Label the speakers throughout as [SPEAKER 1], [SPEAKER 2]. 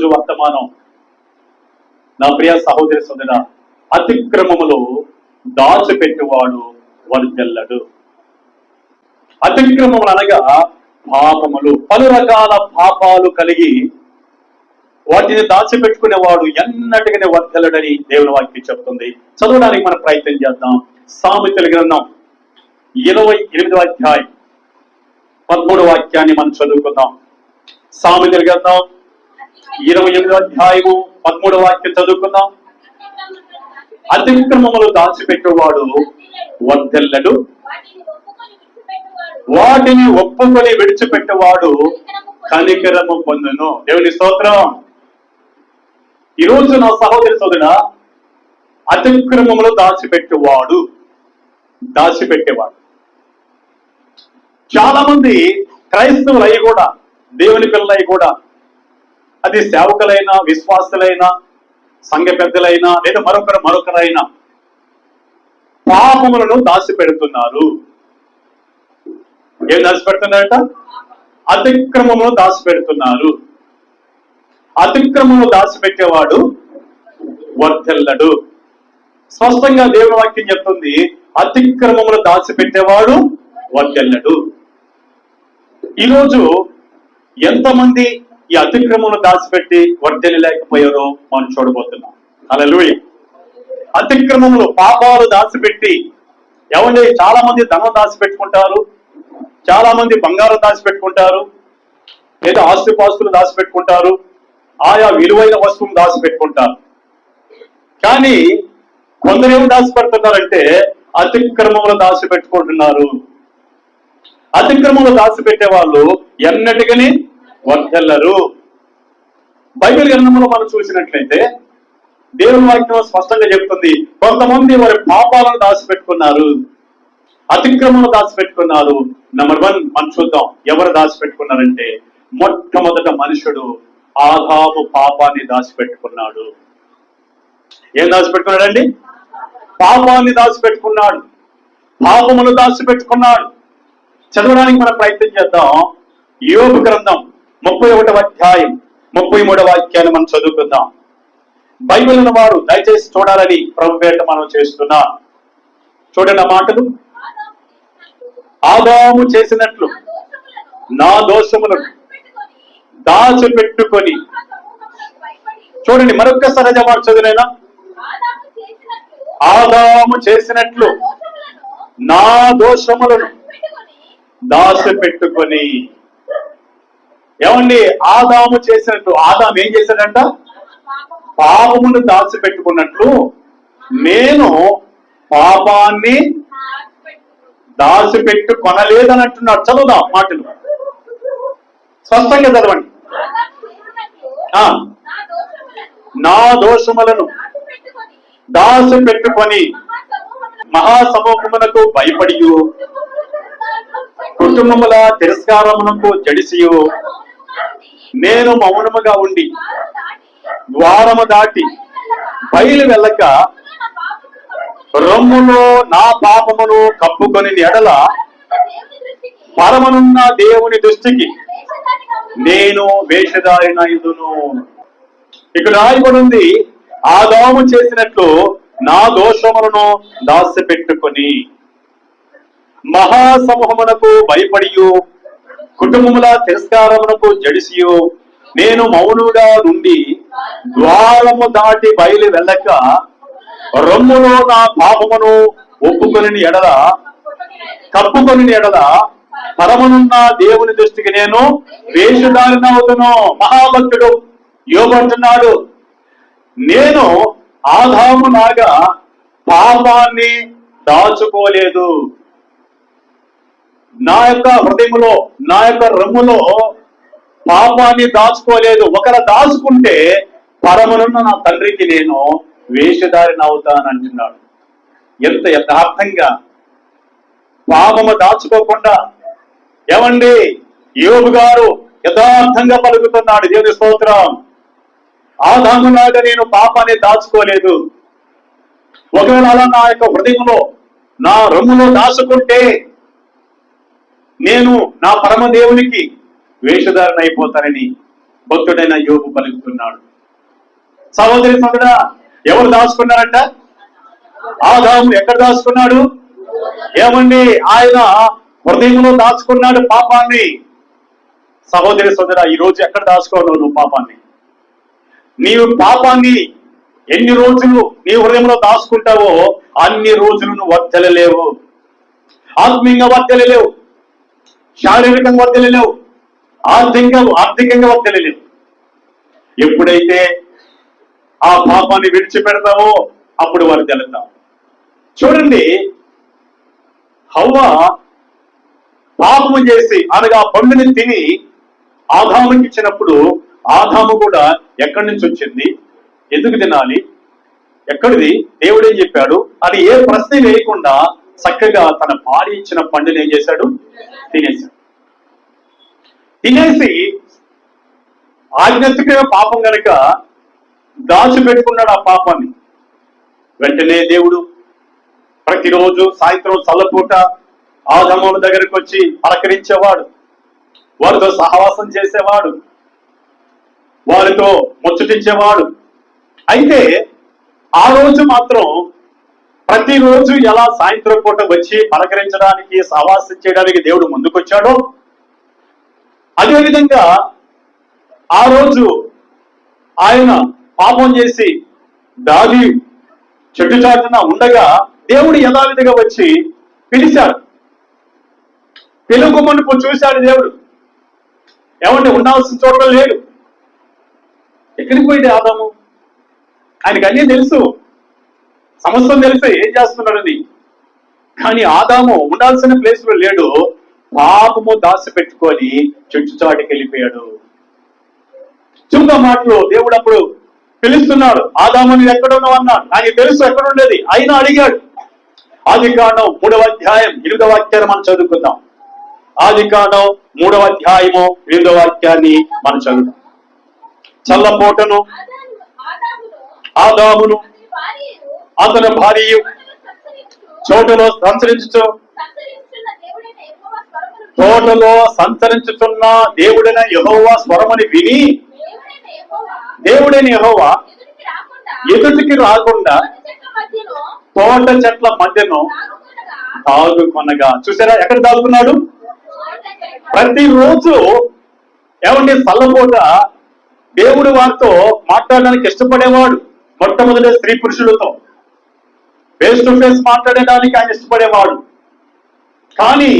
[SPEAKER 1] ఈరోజు వర్తమానం నా ప్రియ సహోదరి సోదర, అతిక్రమములు దాచిపెట్టువాడు వర్ధిల్లడు. అతిక్రమములు అనగా పాపములు, పలు రకాల పాపాలు కలిగి వాటిని దాచిపెట్టుకునేవాడు ఎన్నటికనే వర్ధిల్లడని దేవుని వాక్యం చెప్తుంది. చదవడానికి మనం ప్రయత్నం చేద్దాం. సామెతల గ్రంథం 28వ అధ్యాయం 13వ వాక్యాన్ని మనం చదువుకుందాం. సామెతల గ్రంథం 28వ అధ్యాయము 13వ వాక్యం చదువుకుందాం. అతిక్రమములు దాచిపెట్టేవాడు వర్ధిల్లడు, వాటిని ఒప్పుకొని విడిచిపెట్టేవాడు కనికరము పొందును. దేవుని స్తోత్రం. ఈరోజు నా సహోదరి సోదర, అతిక్రమములు దాచిపెట్టేవాడు. చాలా మంది క్రైస్తవులు అయి కూడా, దేవుని పిల్లలై కూడా, అది సేవకులైనా, విశ్వాసులైనా, సంఘ పెద్దలైనా, లేదా మరొకరైనా పాపములను దాచిపెడుతున్నారు. ఏం దాచిపెడుతున్నారట? అతిక్రమమును దాచిపెడుతున్నారు. అతిక్రమమును దాచిపెట్టేవాడు వర్ధిల్లడు. స్పష్టంగా దేవుని వాక్యం చెప్తుంది, అతిక్రమములు దాచిపెట్టేవాడు వర్ధిల్లడు. ఈరోజు ఎంతమంది ఈ అతిక్రమములు దాచిపెట్టి వర్ధిల్లలేకపోయారో మనం చూడబోతున్నాం. హల్లెలూయా. అతిక్రమములు, పాపాలు దాచిపెట్టి, ఏమంటే చాలా మంది ధనం దాచిపెట్టుకుంటారు, చాలా మంది బంగారం దాచిపెట్టుకుంటారు, లేదా ఆస్తిపాస్తులు దాచిపెట్టుకుంటారు, ఆయా విలువైన వస్తువులు దాచిపెట్టుకుంటారు. కానీ కొందరు ఏమి దాచిపెడుతున్నారంటే అతిక్రమములు దాచిపెట్టుకుంటున్నారు. అతిక్రమములు దాచిపెట్టే వాళ్ళు ఎన్నటికని వర్ధిల్లరు. బైబిల్ గ్రంథంలో మనం చూసినట్లయితే దేవుని వాక్యం స్పష్టంగా చెప్తుంది, కొంతమంది వారి పాపాలను దాచిపెట్టుకున్నారు, అతిక్రమను దాచిపెట్టుకున్నారు. నెంబర్ 1 మనం చూద్దాం, ఎవరు దాచిపెట్టుకున్నారంటే మొట్టమొదట మనుషుడు ఆదాము పాపాన్ని దాచిపెట్టుకున్నాడు. ఏం దాచిపెట్టుకున్నాడండి? పాపాన్ని దాచిపెట్టుకున్నాడు, పాపమును దాచిపెట్టుకున్నాడు. చదవడానికి మనం ప్రయత్నం చేద్దాం. యోబు గ్రంథం 31వ అధ్యాయం 33వ వాక్యాన్ని మనం చదువుకుందాం. బైబిల్ ఉన్న వారు దయచేసి చూడాలని ప్రభుపేట మనం చేస్తున్నా. చూడండి ఆ మాటలు. ఆదాము చేసినట్లు నా దోషములను దాచిపెట్టుకొని. చూడండి మరొక్కసారి మాట చదువునైనా. ఆదాము చేసినట్లు నా దోషములను దాచిపెట్టుకొని. ఏమండి, ఆదాము చేసినట్టు, ఆదాము ఏం చేశాడంట? పాపమును దాచిపెట్టుకున్నట్లు నేను పాపాన్ని దాచిపెట్టుకొనలేదని అంటున్నాడు. చదువుదాం మాటలు స్పష్టంగా చదవండి. నా దోషములను దాచిపెట్టుకొని మహాసమూహమునకు భయపడి కుటుంబముల తిరస్కారమునకు జడిసియు నేను మౌనముగా ఉండి ద్వారము దాటి బయలు వెళ్ళక రొమ్ములో నా పాపమును కప్పుకొని ఎడల పరమనున్న దేవుని దృష్టికి నేను వేషధారినయుదును. ఇక్కడ రాయబడి ఉంది, ఆదాము చేసినట్లు నా దోషములను దాచిపెట్టుకొని మహాసమూహమునకు భయపడియు కుటుంబముల తిరస్కారమునకు జడిసియు నేను మౌనుగా నుండి ద్వారము దాటి బయలు వెళ్ళక రొమ్ములో నా పాపమును ఒప్పుకొని ఎడల కప్పుకొని ఎడల పరమనున్న దేవుని దృష్టికి నేను వేషధారినవుతును. మహాభక్తుడు యోబు అంటున్నాడు, నేను ఆదాము లాగా పాపాన్ని దాచుకోలేదు. నా యొక్క హృదయములో, నా యొక్క రొమ్ములో పాపాన్ని దాచుకోలేదు. ఒకవేళ దాచుకుంటే పరమనున్న నా తండ్రికి నేను వేషధారిని అవుతానంటున్నాడు. ఎంత యథార్థంగా పాపము దాచుకోకుండా, ఏమండి యోబు గారు యథార్థంగా పలుకుతున్నాడు. దేవుని స్తోత్రం. ఆదాములాగా నేను పాపాన్ని దాచుకోలేదు. ఒకవేళ అలా నా యొక్క హృదయంలో, నా రొమ్ములో దాచుకుంటే నేను నా పరమదేవునికి వేషధారణ అయిపోతానని భక్తుడైన యోబు పలుకుతున్నాడు. సహోదరి సోదరా, ఎవరు దాచుకున్నారంట? ఆదాము ఎక్కడ దాచుకున్నాడు? ఏమండి, ఆయన హృదయంలో దాచుకున్నాడు పాపాన్ని. సహోదరి సోదరా, ఈ రోజు ఎక్కడ దాచుకోవడం నువ్వు పాపాన్ని? నీవు పాపాన్ని ఎన్ని రోజులు నీ హృదయంలో దాచుకుంటావో అన్ని రోజులు నువ్వు వర్ధలలేవు. ఆత్మీయంగా వర్ధలలేవు, శారీరకంగా వర్ధలలేవు, ఆర్థికంగా వర్ధలలేవు. ఎప్పుడైతే ఆ పాపాన్ని విడిచిపెడతావో అప్పుడు వర్ధలుతావు. చూడండి, హవ్వ పాపము చేసి అనగా పండుని తిని ఆదాముకి ఇచ్చినప్పుడు ఆదాము కూడా ఎక్కడి నుంచి వచ్చింది, ఎందుకు తినాలి, ఎక్కడిది, దేవుడు ఏం చెప్పాడు అని ఏ ప్రశ్న వేయకుండా చక్కగా తన భార్య ఇచ్చిన పండుని ఏం చేశాడు? తినేసి ఆజ్ఞాత్మకమైన పాపం గనక దాచిపెట్టుకున్నాడు ఆ పాపాన్ని. వెంటనే దేవుడు ప్రతిరోజు సాయంత్రం చల్లపూట ఆదాముల దగ్గరికి వచ్చి పలకరించేవాడు, వారితో సహవాసం చేసేవాడు, వారితో ముచ్చటించేవాడు. అయితే ఆ రోజు మాత్రం ప్రతిరోజు ఎలా సాయంత్రం పూట వచ్చి పలకరించడానికి, సహవాసం చేయడానికి దేవుడు ముందుకొచ్చాడో అదేవిధంగా ఆ రోజు ఆయన పాపం చేసి దాగి చెట్టు చాటున ఉండగా దేవుడు యథావిధిగా వచ్చి పిలిచాడు. పిలుగుమనుపు చూశాడు దేవుడు. ఏమంటే ఉండాల్సిన చోట లేడు. ఎక్కడికి పోయింది ఆదాము? ఆయనకు అన్నీ తెలుసు, సమస్తం తెలుసు ఏం చేస్తున్నాడని. కానీ ఆదాము ఉండాల్సిన ప్లేస్ లో లేడు. పాపము దాసి పెట్టుకొని చెట్టు చాటుకి వెళ్ళిపోయాడు. చూద్దాం మాటలు దేవుడు అప్పుడు పిలుస్తున్నాడు, ఆదాముని ఎక్కడున్నావు అన్నాడు. ఆయనకి తెలుసు ఎక్కడ ఉండేది, అయినా అడిగాడు. ఆదికాండం 3వ అధ్యాయం 8వ వాక్యాన్ని మనం చదువుకుందాం. ఆదికాండం 3వ అధ్యాయము 8వ వాక్యాన్ని మనం చదువుతాం. చల్లపోటను ఆదామును అతని భార్య చోటులో సంచరించుచు తోటలో సంచరించుతున్న దేవుడైన యెహోవా స్వరముని విని దేవుడైన యెహోవా ఎదుటికి రాకుండా తోట చెట్ల మధ్యను దాగుకొనగా. చూసారా ఎక్కడ దాగుకున్నాడు? ప్రతిరోజు ఏమంటే చల్లపూట దేవుడు వారితో మాట్లాడడానికి ఇష్టపడేవాడు. మొట్టమొదటి స్త్రీ పురుషులతో ఫేస్ టు ఫేస్ మాట్లాడడానికి ఆయన ఇష్టపడేవాడు. కానీ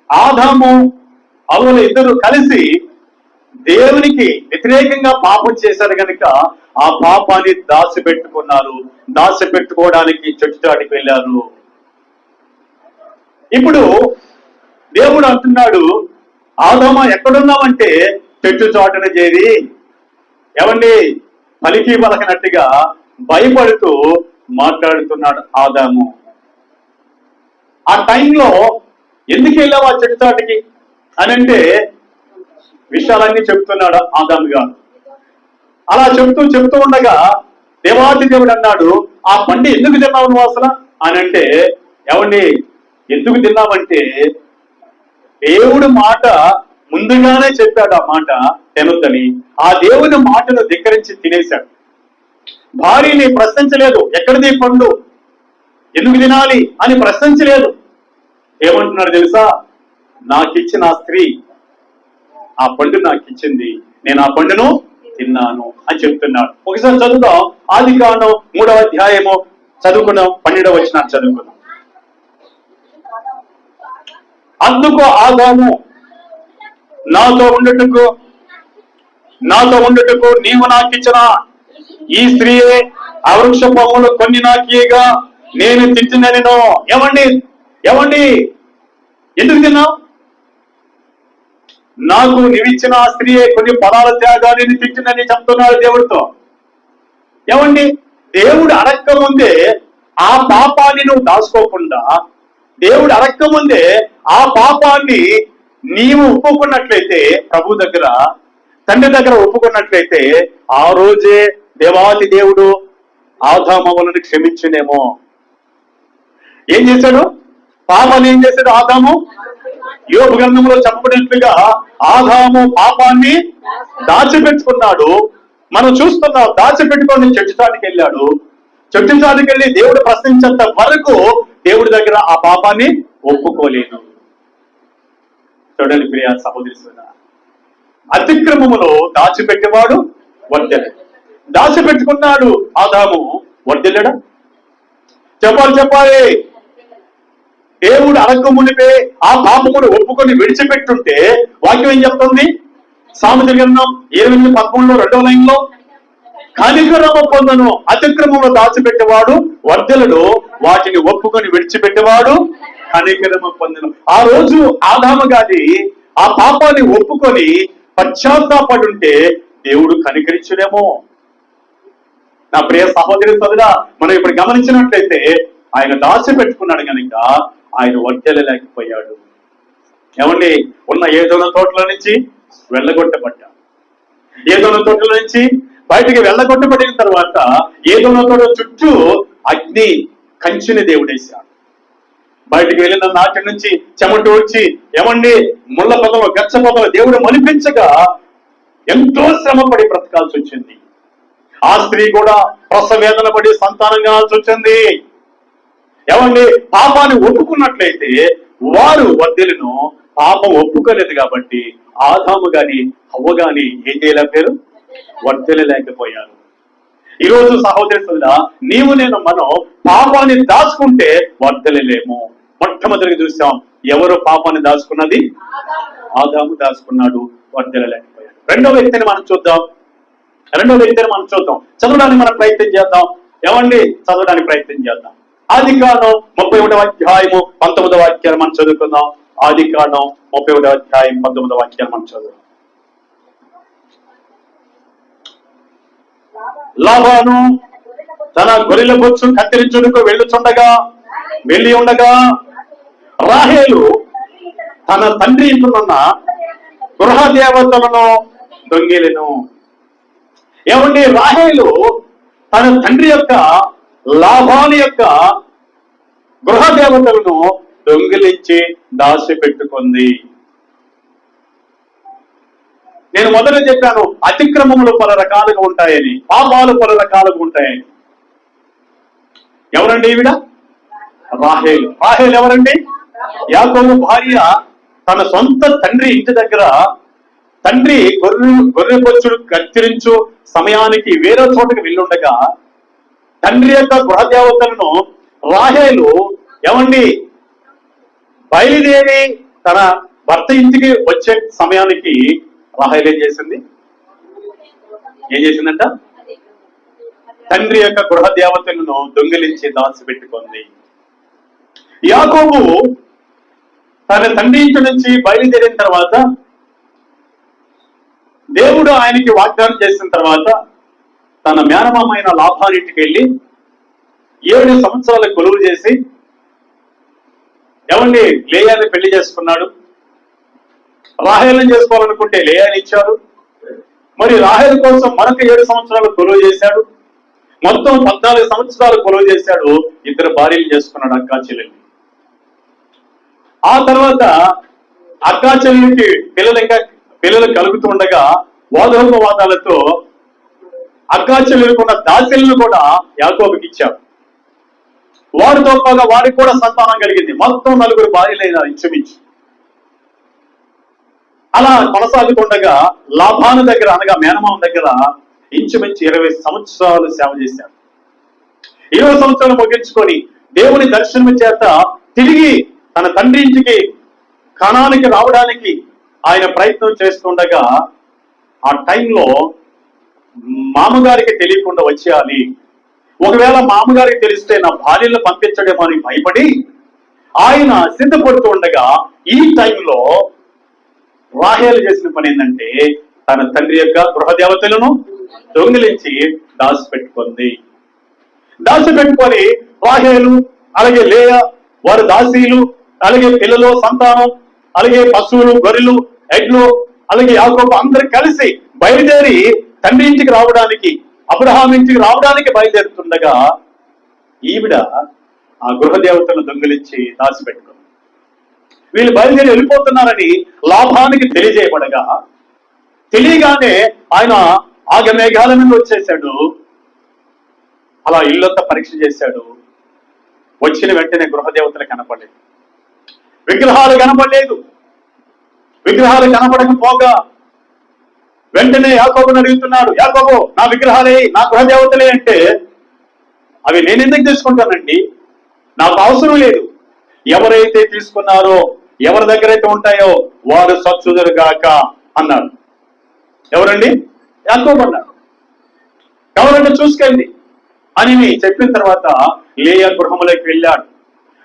[SPEAKER 1] ఆదాము అవ్వలు ఇద్దరు కలిసి దేవునికి వ్యతిరేకంగా పాపం చేశారు కనుక ఆ పాపాన్ని దాచిపెట్టుకున్నారు. దాచిపెట్టుకోవడానికి చెట్టు చాటుకి వెళ్ళారు. ఇప్పుడు దేవుడు అంటున్నాడు, ఆదామా ఎక్కడున్నామంటే చెట్టు చాటున చేరి ఏమండి పలికి పలకనట్టుగా భయపడుతూ మాట్లాడుతున్నాడు ఆదాము. ఆ టైంలో ఎందుకు వెళ్ళావు ఆ చెట్టు చాటుకి అని అంటే విషయాలన్నీ చెప్తున్నాడు ఆదాము గారు. అలా చెప్తూ ఉండగా దేవాది దేవుడు అన్నాడు, ఆ పండు ఎందుకు తిన్నావు నువ్వు అసలు అని అంటే, ఏమండి ఎందుకు తిన్నావంటే దేవుడు మాట ముందుగానే చెప్పాడు ఆ మాట తినొద్దని. ఆ దేవుని మాటను ధిక్కరించి తినేశాడు. భార్యని ప్రశ్నించలేదు, ఎక్కడిది పండు, ఎందుకు తినాలి అని ప్రశ్నించలేదు. ఏమంటున్నాడు తెలుసా? నాకిచ్చిన ఆ స్త్రీ ఆ పండు నాకు ఇచ్చింది, నేను ఆ పండును తిన్నాను అని చెప్తున్నాడు. ఒకసారి చదువుదాం. ఆదికాండం 3వ అధ్యాయము చదువుకున్నాం, 12వ వచనాన్ని చదువుకున్నాం. అందుకు ఆదాము నాతో ఉండుటకు నీవు నాకు ఇచ్చిన ఈ స్త్రీయే ఆ వృక్ష ఫలములు కొన్ని నాకియగా నేను తింటున్నాను. ఏమండి ఎందుకు తిన్నావు? నాకు నీవిచ్చిన ఆ స్త్రీయే కొన్ని ఫలాల త్యాగా నేను తింటున్నానని చెప్తున్నాడు దేవుడితో. ఏమండి దేవుడు అడక్క ముందే ఆ పాపాన్ని నువ్వు దాచుకోకుండా, దేవుడు అడక్క ముందే ఆ పాపాన్ని నీవు ఒప్పుకున్నట్లయితే, ప్రభు దగ్గర తండ్రి దగ్గర ఒప్పుకున్నట్లయితే, ఆ రోజే దేవాది దేవుడు ఆదాములను క్షమించునేమో. ఏం చేశాడు? పాపాన్ని ఏం చేశాడు ఆదాము? యోబు గ్రంథంలో చెప్పబడినట్లుగా ఆదాము పాపాన్ని దాచిపెట్టుకున్నాడు. మనం చూస్తున్నాం, దాచిపెట్టుకొని చెట్టు చాటుకి వెళ్ళాడు. చెట్టు చాటుకి వెళ్ళి దేవుడు ప్రశ్నించేంత వరకు దేవుడి దగ్గర ఆ పాపాన్ని ఒప్పుకోలేదు. చూడండి ప్రియ సహోదరి, అతిక్రమములో దాచిపెట్టేవాడు వర్ధెలు. దాచిపెట్టుకున్నాడు ఆదాము, వర్ధెల్లడా? చెప్పాలి. దేవుడు అడగ మునిపే ఆ పాపమును ఒప్పుకొని విడిచిపెట్టుంటే వాక్యం ఏం చెప్తుంది? సామెతల గ్రంథం 8:13 2వ లైన్లో, కనికరము పొందను అతిక్రమంలో దాచిపెట్టేవాడు వర్ధెలడు, వాటిని ఒప్పుకొని విడిచిపెట్టేవాడు కనికరము పొందను. ఆ రోజు ఆదాము గారి ఆ పాపాన్ని ఒప్పుకొని పశ్చాత్తాపడుంటే దేవుడు కనికరించుడేమో. నా ప్రియ సహోదరి సోదరా, మనం ఇప్పుడు గమనించినట్లయితే ఆయన దాచిపెట్టుకున్నాడు కనుక ఆయన వర్ధెలలేకపోయాడు. ఏమండి, ఉన్న ఏదోన తోటలో నుంచి వెళ్ళగొట్టబడ్డా. ఏదోన తోటలో నుంచి బయటికి వెళ్ళగొట్టబడిన తర్వాత ఏదోన తోట చుట్టూ అగ్ని కంచిని దేవుడేశాడు. బయటికి వెళ్ళిన నాటి నుంచి చెమట వచ్చి ఏమండి ముళ్ళ పొదలు గచ్చ పొదలు దేవుడు మలిపించగా ఎంతో శ్రమపడి బ్రతకాల్సి వచ్చింది. ఆ స్త్రీ కూడా ప్రసవేదన పడి సంతానం కావాల్సి వచ్చింది. ఏమండి, పాపాన్ని ఒప్పుకున్నట్లయితే వారు వర్ధెలను, పాపం ఒప్పుకోలేదు కాబట్టి ఆదాము గాని హవ్వ గాని ఏం చేయలేకపోయారు? వర్ధెలలేకపోయారు. ఈరోజు సహోదరుడా, నీవు నేను మనం పాపాన్ని దాచుకుంటే వర్ధెలలేము. మొట్టమొదటిగా చూసాం, ఎవరు పాపాన్ని దాచుకున్నది? ఆదాము దాచుకున్నాడు, వర్ధెలలేకపోయాడు. రెండో వ్యక్తిని మనం చూద్దాం. చదవడానికి మనం ప్రయత్నం చేద్దాం. ఏమండి, చదవడానికి ప్రయత్నం చేద్దాం. ఆదికాండం 31వ అధ్యాయము 19వ వాక్యాన్ని మనం చదువుకుందాం. ఆదికాండం 31వ అధ్యాయం 19వ వాక్యాన్ని మనం చదువుదాం. లాబాను తన గొర్రెల బొచ్చు కత్తిరించుటకు వెళ్ళి ఉండగా రాహేలు తన తండ్రి ఇంటున్న గృహ దేవతలను దొంగిలెను. ఏమండి, రాహేలు తన తండ్రి యొక్క లాబాను యొక్క గృహ దేవతలను దొంగిలించి దాచిపెట్టుకుంది. నేను మొదట చెప్పాను, అతిక్రమములు పలు రకాలుగా ఉంటాయని, పాపాలు పలు రకాలుగా ఉంటాయని. ఎవరండి ఈవిడ? రాహేలు. రాహేలు ఎవరండి? యాకోబు భార్య. తన సొంత తండ్రి ఇంటి దగ్గర తండ్రి గొర్రె బొచ్చులు కత్తిరించు సమయానికి వేరే చోటకి వెళ్ళుండగా తండ్రి యొక్క గృహదేవతలను రాహేలు ఏమండి బయలుదేరి తన భర్త ఇంటికి వచ్చే సమయానికి రాహేలు ఏం చేసిందంట? తండ్రి యొక్క గృహదేవతలను దొంగిలించి దాచిపెట్టుకుంది. యాకోబు తన తండ్రి ఇంటి నుంచి బయలుదేరిన తర్వాత దేవుడు ఆయనకి వాగ్దానం చేసిన తర్వాత తన మేనమామైన లాభానింటికి వెళ్ళి 7 సంవత్సరాల కొలువు చేసి ఏమండి లేయాని పెళ్లి చేసుకున్నాడు. రాహేలుని చేసుకోవాలనుకుంటే లేయాని ఇచ్చారు. మరి రాహేలు కోసం మరొక 7 సంవత్సరాలు కొలువు చేశాడు. మొత్తం 14 సంవత్సరాలు కొలువు చేశాడు. 2 భార్యలు చేసుకున్నాడు, అక్కా చెల్లెలు. ఆ తర్వాత అక్కా చెల్లెలికి పిల్లలు కలుగుతూ ఉండగా వాదోపవాదాలతో అక్కా చెల్లెలుకున్న దాసీలను కూడా యాకోబుకి ఇచ్చాడు. వారితో పాగా వారికి కూడా సంతానం కలిగింది. మొత్తం 4 భార్యలైన ఇంచుమించు. అలా కొనసాగుతుండగా లాభాను దగ్గర అనగా మేనమామ దగ్గర ఇంచుమించు 20 సంవత్సరాలు సేవ చేశాడు. 20 సంవత్సరాలు ముగించుకొని దేవుని దర్శనం చేత తిరిగి తన తండ్రి ఇంటికి కణానికి రావడానికి ఆయన ప్రయత్నం చేస్తుండగా ఆ టైంలో మామగారికి తెలియకుండా వచ్చేయాలి, ఒకవేళ మామగారికి తెలిస్తే నా భార్యను పంపించడేమో అని భయపడి ఆయన సిద్ధపడుతూ ఉండగా ఈ టైంలో రాహేలు చేసిన పని ఏంటంటే తన తండ్రి యొక్క గృహదేవతలను దొంగిలించి దాచిపెట్టుకుంది. దాచిపెట్టుకొని రాహేలు అలాగే లేయ వారి దాసీలు అలాగే పిల్లలు సంతానం అలాగే పశువులు గొర్రెలు ఎడ్లు అలాగే యాకోబు అందరు కలిసి బయలుదేరి తండ్రి ఇంటికి రావడానికి అబ్రహాం ఇంటికి రావడానికి బయలుదేరుతుండగా ఈవిడ ఆ గృహదేవతలను దొంగిలించి దాచిపెట్టుకుంది. వీళ్ళు బయలుదేరి వెళ్ళిపోతున్నారని లాభానికి తెలియజేయబడగా, తెలియగానే ఆయన ఆగమేఘాల మీద వచ్చేసాడు. అలా ఇల్లంతా పరీక్ష చేశాడు. వచ్చిన వెంటనే గృహదేవతలు కనపడలేదు, విగ్రహాలు కనపడలేదు. విగ్రహాలు కనపడకపోగా వెంటనే యాకోబుని అడుగుతున్నాడు, యాకోబు నా విగ్రహాలే, నా గృహదేవతలే అంటే, అవి నేను ఎందుకు తీసుకుంటానండి, నాకు అవసరం లేదు. ఎవరైతే తీసుకున్నారో, ఎవరి దగ్గర అయితే ఉంటాయో వారు సచ్చుదురుగాక అన్నాడు. ఎవరండి? యాకోబు అన్నాడు. ఎవరంటే చూసుకెళ్ళి అని చెప్పిన తర్వాత లేయా గృహములోకి వెళ్ళాడు.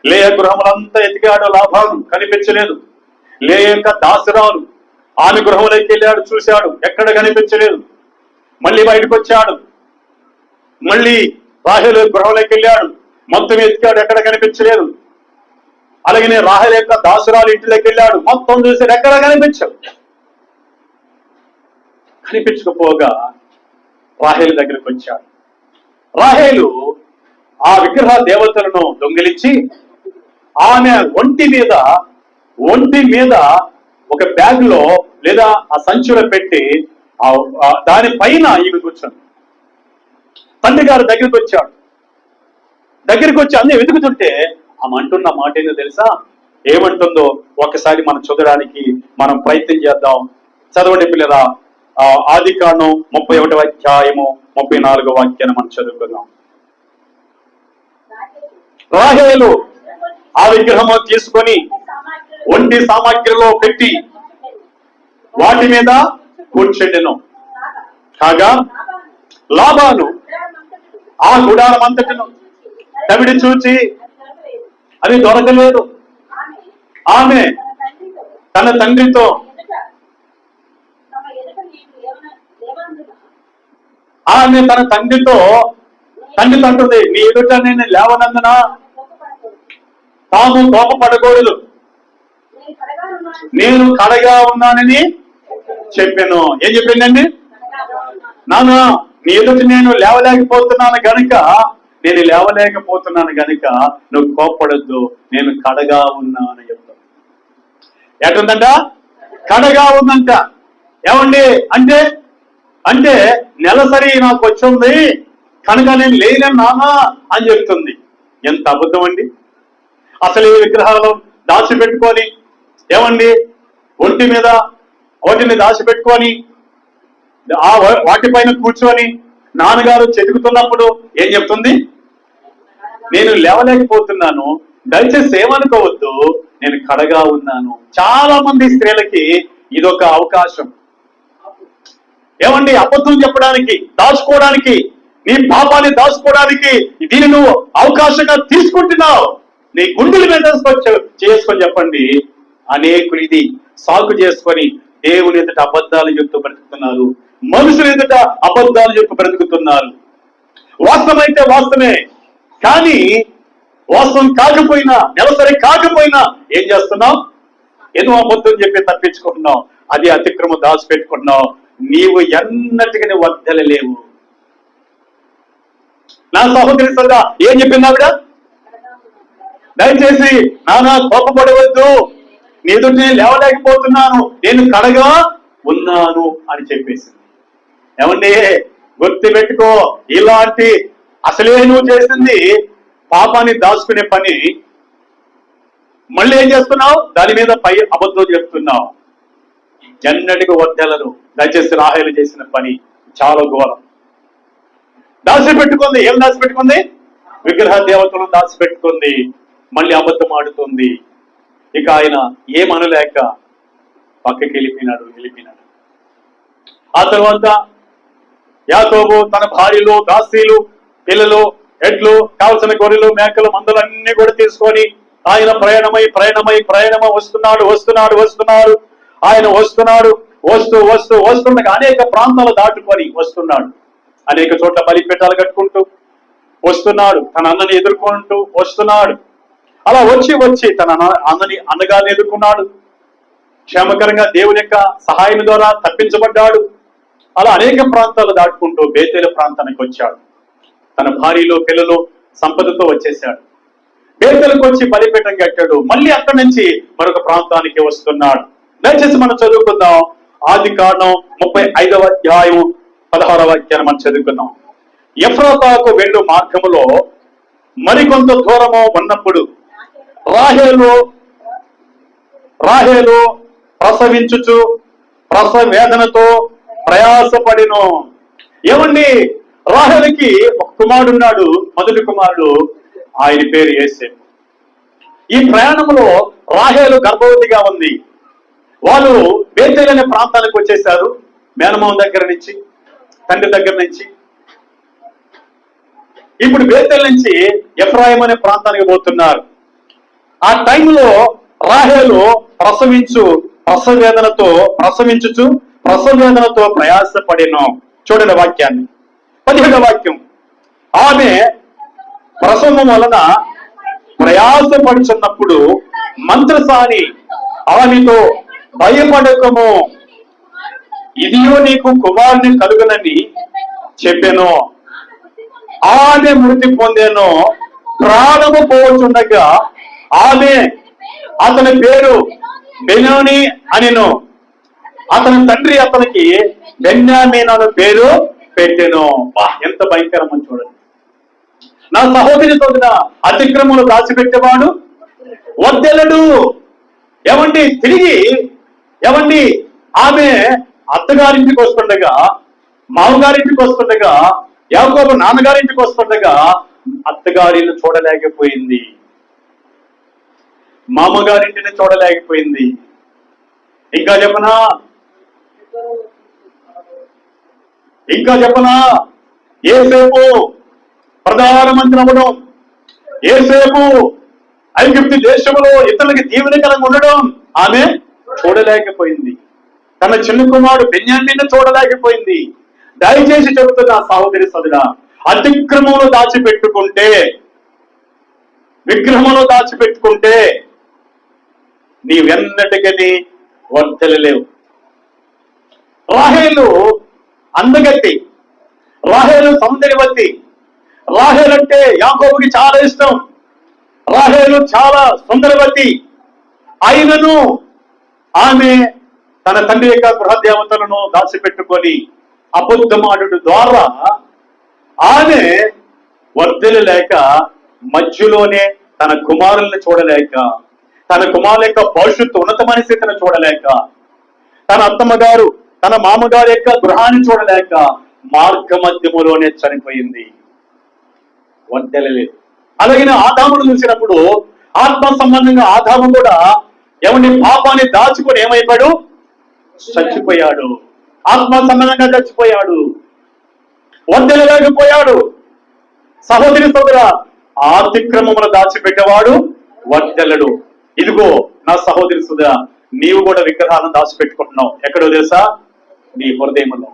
[SPEAKER 1] లేయా గృహములంతా ఎతికాడు, లాభాలు కనిపించలేదు. లేయా యొక్క దాసురాలు ఆమె గృహంలోకి వెళ్ళాడు, చూశాడు, ఎక్కడ కనిపించలేదు. మళ్ళీ బయటకు వచ్చాడు, మళ్ళీ రాహేలు గృహంలోకి వెళ్ళాడు, మొత్తం ఎతికాడు, ఎక్కడ కనిపించలేదు. అలాగనే రాహేలు యొక్క దాసురాలు ఇంటిలోకి వెళ్ళాడు, మొత్తం చూశాడు, ఎక్కడ కనిపించదు. కనిపించకపోగా రాహేలు దగ్గరికి వచ్చాడు. రాహేలు ఆ విగ్రహ దేవతలను దొంగిలించి ఆమె ఒంటి మీద ఒక బ్యాగ్ లో లేదా ఆ సంచిలో పెట్టి దానిపైన ఈమె కూర్చొని తండ్రి గారు దగ్గరికి వచ్చాడు. దగ్గరికి వచ్చి అన్నీ వెతుకుతుంటే ఆమె అంటున్న మాట ఏందో తెలుసా? ఏమంటుందో ఒకసారి మనం చదవడానికి మనం ప్రయత్నం చేద్దాం. చదవండి పిల్లరా. ఆదికాండం 31వ అధ్యాయము 34వ వాక్యాన్ని మనం చదువుకుందాం. రాహేలు ఆ విగ్రహము తీసుకొని ఒంటి సామాగ్రిలో పెట్టి వాటి మీద కూర్చుండెను. కాగా లాబాను ఆ గుడారం అంతటిను తవిడి చూచి అది దొరకలేదు. ఆమె తన తండ్రితో తండ్రితో అంటుంది, నీ ఎదుట నేను లేవనందున తాము కోపపడకూడదు, నేను కడగా ఉన్నానని చెప్పాను. ఏం చెప్పిందండి? నాన్న నీ ఎదుట నేను లేవలేకపోతున్నాను గనుక నువ్వు కోపపడద్దు, నేను కడగా ఉన్నాను చెప్తాను. ఎటుందంట? కడగా ఉందంట. ఏమండి అంటే నెలసరి నాకు వచ్చింది కనుక నేను లేనని నాన్న అని చెప్తుంది. ఎంత అబద్ధం అండి! అసలు ఈ విగ్రహాలు దాచిపెట్టుకొని ఏమండి ఒంటి మీద వాటిని దాచిపెట్టుకొని వాటిపైన కూర్చొని నాన్నగారు చెదుకుతున్నప్పుడు ఏం చెప్తుంది? నేను లేవలేకపోతున్నాను, దయచేసి ఏమనుకోవద్దు, నేను కడగా ఉన్నాను. చాలా మంది స్త్రీలకి ఇదొక అవకాశం. ఏమండి అబద్ధం చెప్పడానికి, దాచుకోవడానికి, నీ పాపాన్ని దాచుకోవడానికి దీన్ని నువ్వు అవకాశంగా తీసుకుంటున్నావు. నీ గుండెల మీద చేసుకొని చెప్పండి. అనేకులు ఇది సాకు చేసుకొని దేవుని ఎదుట అబద్ధాలు చెప్తూ బ్రతుకుతున్నారు, మనుషుల ఎదుట అబద్ధాలు చెప్తూ బ్రతుకుతున్నారు. వాస్తవమైతే వాస్తవమే, కానీ వాస్తవం కాకపోయినా, నెలసరి కాకపోయినా ఏం చేస్తున్నావు? ఏదో అబద్ధం చెప్పి తప్పించుకుంటున్నావు. అది అతిక్రమం దాచిపెట్టుకుంటున్నావు. నీవు ఎన్నటికీ వర్ధలలేవు. నా సహోదరి సదా ఏం చెప్పింది ఆవిడ? దయచేసి నానా కోపపడవద్దు, నీ ఎదుటి నేను లేవలేకపోతున్నాను, నేను కడగా ఉన్నాను అని చెప్పేసింది. ఏమండి గుర్తు పెట్టుకో, ఇలాంటి అసలే నువ్వు చేసింది పాపాన్ని దాచుకునే పని, మళ్ళీ ఏం చేస్తున్నావు? దాని మీద పై అబద్ధం చెప్తున్నావు. ఎన్నటికి వర్ధలను. దయచేసి రాహేలు చేసిన పని చాలా ఘోరం. దాచిపెట్టుకుంది. ఏం దాచిపెట్టుకుంది? విగ్రహ దేవతలను దాచిపెట్టుకుంది. మళ్ళీ అబద్ధం ఆడుతుంది. ఇక ఆయన ఏమనలేక పక్కకి వెళ్ళిపోయినాడు. ఆ తర్వాత యాకోబు తన భార్యలు, దాసీలు, పిల్లలు, ఎడ్లు, కావలసిన గొర్రెలు, మేకలు, మందలు అన్ని కూడా తీసుకొని ఆయన ప్రయాణమై వస్తున్నాడు. ఆయన వస్తున్న అనేక ప్రాంతాలు దాటుకొని వస్తున్నాడు. అనేక చోట్ల బలిపీఠాలు కట్టుకుంటూ వస్తున్నాడు. తన అన్నని ఎదుర్కొంటూ వస్తున్నాడు. అలా వచ్చి తన అన్నగారిని ఎదుర్కొన్నాడు. క్షేమకరంగా దేవుని యొక్క సహాయం ద్వారా తప్పించబడ్డాడు. అలా అనేక ప్రాంతాలు దాటుకుంటూ బేతేలు ప్రాంతానికి వచ్చాడు. తన భార్యలో పిల్లలు సంపదతో వచ్చేసాడు. బేతలకు వచ్చి బలిపీఠం కట్టాడు. మళ్ళీ అక్కడి నుంచి మరొక ప్రాంతానికి వస్తున్నాడు. దయచేసి మనం చదువుకుందాం. ఆదికాండం 35వ అధ్యాయం 16వ వాక్యాన్ని మనం చదువుకుందాం. ఎఫ్రాతాకు వెళ్ళు మార్గములో మరికొంత దూరము ఉన్నప్పుడు రాహేలు ప్రసవించుచు ప్రసవ వేదనతో ప్రయాసపడిను. ఏమండి, రాహేలుకి ఒక కుమారుడున్నాడు, మొదటి కుమారుడు, ఆయన పేరు యోసేపు. ఈ ప్రయాణంలో రాహేలు గర్భవతిగా ఉంది. వాళ్ళు బేతేలు అనే ప్రాంతానికి వచ్చేసారు. మేనమామ దగ్గర నుంచి, తండ్రి దగ్గర నుంచి. ఇప్పుడు బేతేలు నుంచి ఎఫ్రాయిం అనే ప్రాంతానికి పోతున్నారు. ఆ టైంలో రాహేలు ప్రసవించుచు ప్రసవ వేదనతో ప్రయాసపడిను. చూడండి వాక్యాన్ని, 17వ వాక్యం. ఆమె ప్రసవం వలన ప్రయాసపడుచున్నప్పుడు మంత్రసాని ఆమెతో భయపడకము, ఇదియో నీకు కుమారుని కలుగునని చెప్పాను. ఆమె మృతి పొందాను. ప్రాణము పోవచ్చుండగా అతని పేరు బెనోని అనిను. అతని తండ్రి అతనికి బెన్యామీన్ అను పేరు పెట్టెను. ఎంత భయంకరమని చూడండి. నా సహోదరి తోడిన అతిక్రమములు దాచిపెట్టేవాడు వర్ధిల్లడు. ఏమండి, తిరిగి ఆమె అత్తగారింటికి వస్తుండగా, మామగారింటికి వస్తుండగా, యాకోబు నాన్నగారింటికి వస్తుండగా అత్తగారిని చూడలేకపోయింది, మామగారింటిని చూడలేకపోయింది. ఇంకా చెప్పనా యోసేపు ప్రధానమంత్రి అవ్వడం, యోసేపు ఐగుప్తు దేశంలో ఇతరులకి దీవెనకరంగా ఉండడం ఆమె చూడలేకపోయింది. తన చిన్న కుమారుడు బెన్యామీను చూడలేకపోయింది. దయచేసి చెబుతున్నా సహోదరి సోదరా, అతిక్రమంలో దాచిపెట్టుకుంటే, విగ్రహంలో దాచిపెట్టుకుంటే నీవెన్నటికని వర్ధిల్లలేవు. రాహేలు అందగత్తి, రాహేలు సౌందర్యవతి. రాహేలు అంటే యాకోబుకి చాలా ఇష్టం. రాహేలు చాలా సుందరవతి. అయినను ఆమె తన తండ్రి యొక్క గృహదేవతలను దాచిపెట్టుకొని అబద్ధమాడుట ద్వారా ఆమె వర్ధిల్లలేక, మధ్యలోనే తన కుమారుల్ని చూడలేక, తన కుమారుల యొక్క భవిష్యత్తు ఉన్నతమైన స్థితిని చూడలేక, తన అత్తమ్మగారు తన మామగారి యొక్క గృహాన్ని చూడలేక మార్గ మధ్యములోనే చనిపోయింది, వర్ధిల్లలేదు. అలాగే ఆదామును చూసినప్పుడు ఆత్మ సంబంధంగా ఆదాము కూడా పాపాన్ని దాచుకొని ఏమైపోయాడు? చచ్చిపోయాడు. ఆత్మ సంబంధంగా చచ్చిపోయాడు, వర్ధిల్లలేకపోయాడు. సహోదరి సోదరా, అతిక్రమమును దాచిపెట్టేవాడు వర్ధిల్లడు. ఇదిగో నా సహోదరి సోదరా, నీవు కూడా విగ్రహాలను దాచిపెట్టుకుంటున్నావు. ఎక్కడో తెలుసా? నీ హృదయంలో.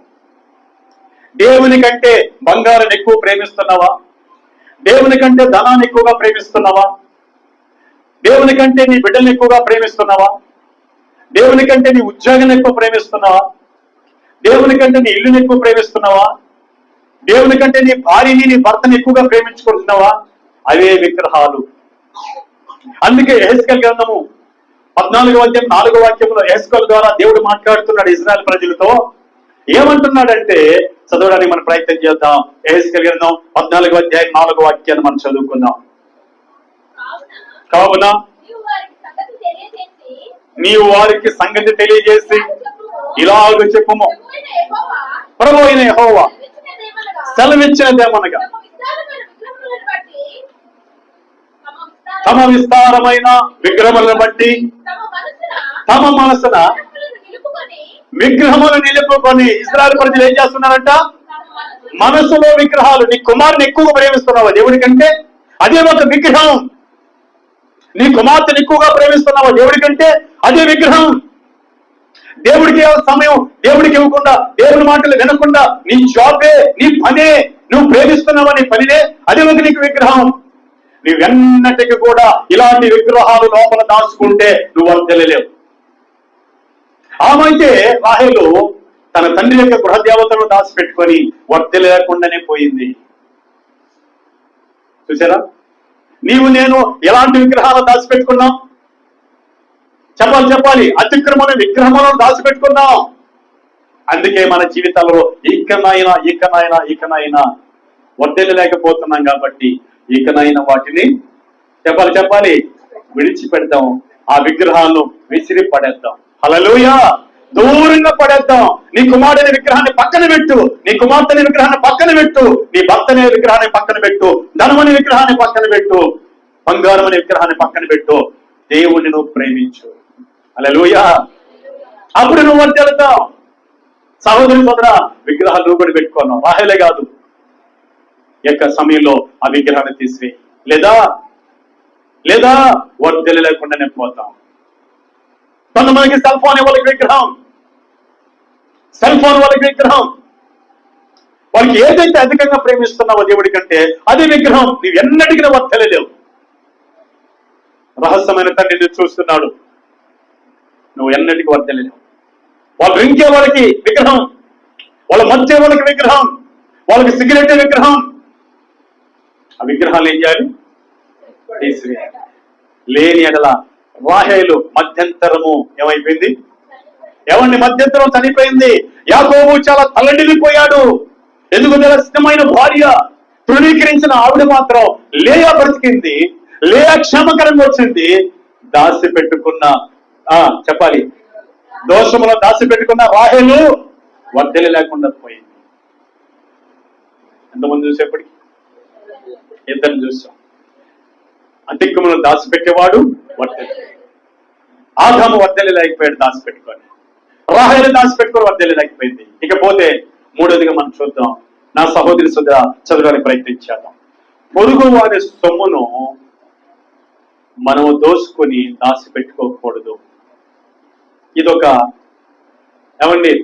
[SPEAKER 1] దేవుని కంటే బంగారాన్ని ఎక్కువ ప్రేమిస్తున్నావా? దేవుని కంటే ధనాన్ని ఎక్కువగా ప్రేమిస్తున్నావా? దేవుని కంటే నీ బిడ్డల్ని ఎక్కువగా ప్రేమిస్తున్నావా? దేవుని కంటే నీ ఉద్యోగాన్ని ఎక్కువ ప్రేమిస్తున్నావా? దేవుని కంటే నీ ఇల్లుని ఎక్కువ ప్రేమిస్తున్నావా? దేవుని కంటే నీ భార్యని, నీ భర్తని ఎక్కువగా ప్రేమించుకుంటున్నావా? అవే విగ్రహాలు. అందుకే యెహెజ్కేలు గ్రంథము 14వ అధ్యాయం 4వ వాక్యంలో యెహెజ్కేలు ద్వారా దేవుడు మాట్లాడుతున్నాడు ఇశ్రాయేలు ప్రజలతో. ఏమంటున్నాడంటే, చదవడానికి మనం ప్రయత్నం చేద్దాం. యెహెజ్కేలు గ్రంథం 14వ అధ్యాయం 4వ వాక్యాన్ని మనం చదువుకుందాం. కావున నీవు వారికి సంగతి తెలియజేసి ఇలాగ చెప్పుము, ప్రభువైన యెహోవా సెలవిచ్చినదేమనగా, తమ విస్తారమైన విగ్రహములను బట్టి తమ మనసున విగ్రహములు నిలుపుకొని ఇశ్రాయేలు ప్రజలు ఏం చేస్తున్నారంట? మనసులో విగ్రహాలు. నీ కుమారుని ఎక్కువగా ప్రేమిస్తున్నావా దేవుడి కంటే? అదే ఒక విగ్రహం. నీ కుమార్తెను ఎక్కువగా ప్రేమిస్తున్నావా దేవుడి కంటే? అదే విగ్రహం. దేవుడికి సమయం దేవుడికి ఇవ్వకుండా, దేవుడి మాటలు వినకుండా నీ జాబే, నీ పనే, నువ్వు ప్రేమిస్తున్నావా నీ పనినే, అదే ఒక నీకు విగ్రహం. నువ్వెన్నటికి కూడా ఇలాంటి విగ్రహాలు లోపల దాచుకుంటే నువ్వు వర్ధిల్లలేవు. ఆమైతే రాహేలు తన తండ్రి యొక్క గృహదేవతలను దాచిపెట్టుకొని వర్ధిల్లలేకుండానే పోయింది. చూసారా? నీవు నేను ఎలాంటి విగ్రహాలు దాచిపెట్టుకున్నాం? చెప్పాలి. అతిక్రమణ విగ్రహములను దాచిపెట్టుకున్నాం. అందుకే మన జీవితాల్లో ఇకనైనా వర్ధిల్లలేకపోతున్నాం. కాబట్టి ఇకనైనా వాటిని చెప్పాలి విడిచిపెడదాం. ఆ విగ్రహాలను విసిరి పడేద్దాం. హల్లెలూయా. దూరంగా పడేద్దాం. నీ కుమారుని విగ్రహాన్ని పక్కన పెట్టు, నీ కుమార్తెని విగ్రహాన్ని పక్కన పెట్టు, నీ భర్తని విగ్రహాన్ని పక్కన పెట్టు, ధనమని విగ్రహాన్ని పక్కన పెట్టు, బంగారం అనే విగ్రహాన్ని పక్కన పెట్టు. దేవుణ్ణి నువ్వు ప్రేమించు. హల్లెలూయా. అప్పుడు నువ్వు వర్ధిల్లుతావు. సహోదరి సోదరా, విగ్రహాలు నువ్వు కూడా పెట్టుకున్నావు. రాహేలే కాదు, యొక్క సమయంలో ఆ విగ్రహాన్ని తీసివేయి. లేదా వర్ధిల్లు లేకుండానే పోతాం. కొంతమందికి సెల్ ఫోన్ వాళ్ళకి విగ్రహం, వాళ్ళకి ఏదైతే అధికంగా ప్రేమిస్తున్నావో దేవుడి కంటే అది విగ్రహం. నీవు ఎన్నటికీ వర్ధిల్లలేవు. రహస్యమైన తండ్రి నువ్వు చూస్తున్నాడు, నువ్వు ఎన్నటికీ వర్ధిల్లలేవు. వాళ్ళు డ్రింకే వాళ్ళకి విగ్రహం, వాళ్ళ మధ్య వాళ్ళకి విగ్రహం, వాళ్ళకి సిగరెట్ విగ్రహం. ఆ విగ్రహాలు ఏం చేయాలి? తీసివేయాలి. లేని ఎడల రాహేలు మధ్యంతరము ఏమైపోయింది? మధ్యంతరం చనిపోయింది. యాకోబు చాలా తల్లడిల్లిపోయాడు. ఎందుకు ఇష్టమైన భార్య తృణీకరించిన ఆవిడ మాత్రం లేయా బ్రతికింది, లేయా క్షేమకరంగా వచ్చింది. దాసి పెట్టుకున్న దోషములో దాసి పెట్టుకున్న రాహేలు వర్ధిల్లు లేకుండా పోయింది. ఎంతమంది చూసేప్పటికి? ఇద్దరిని చూసాం. అతిక్రమములను దాచిపెట్టేవాడు వర్ధిల్లు. ఆదాము వర్ధిల్లు లేకపోయాడు దాచిపెట్టుకొని, రాహేలు దాచిపెట్టుకొని వర్ధిల్లు లేకపోయింది. ఇకపోతే మూడోదిగా మనం చూద్దాం. నా సహోదరి చదవడానికి ప్రయత్నించేద్దాం. పొరుగు వారి సొమ్మును మనము దోసుకొని దాచిపెట్టుకోకూడదు. ఇదొక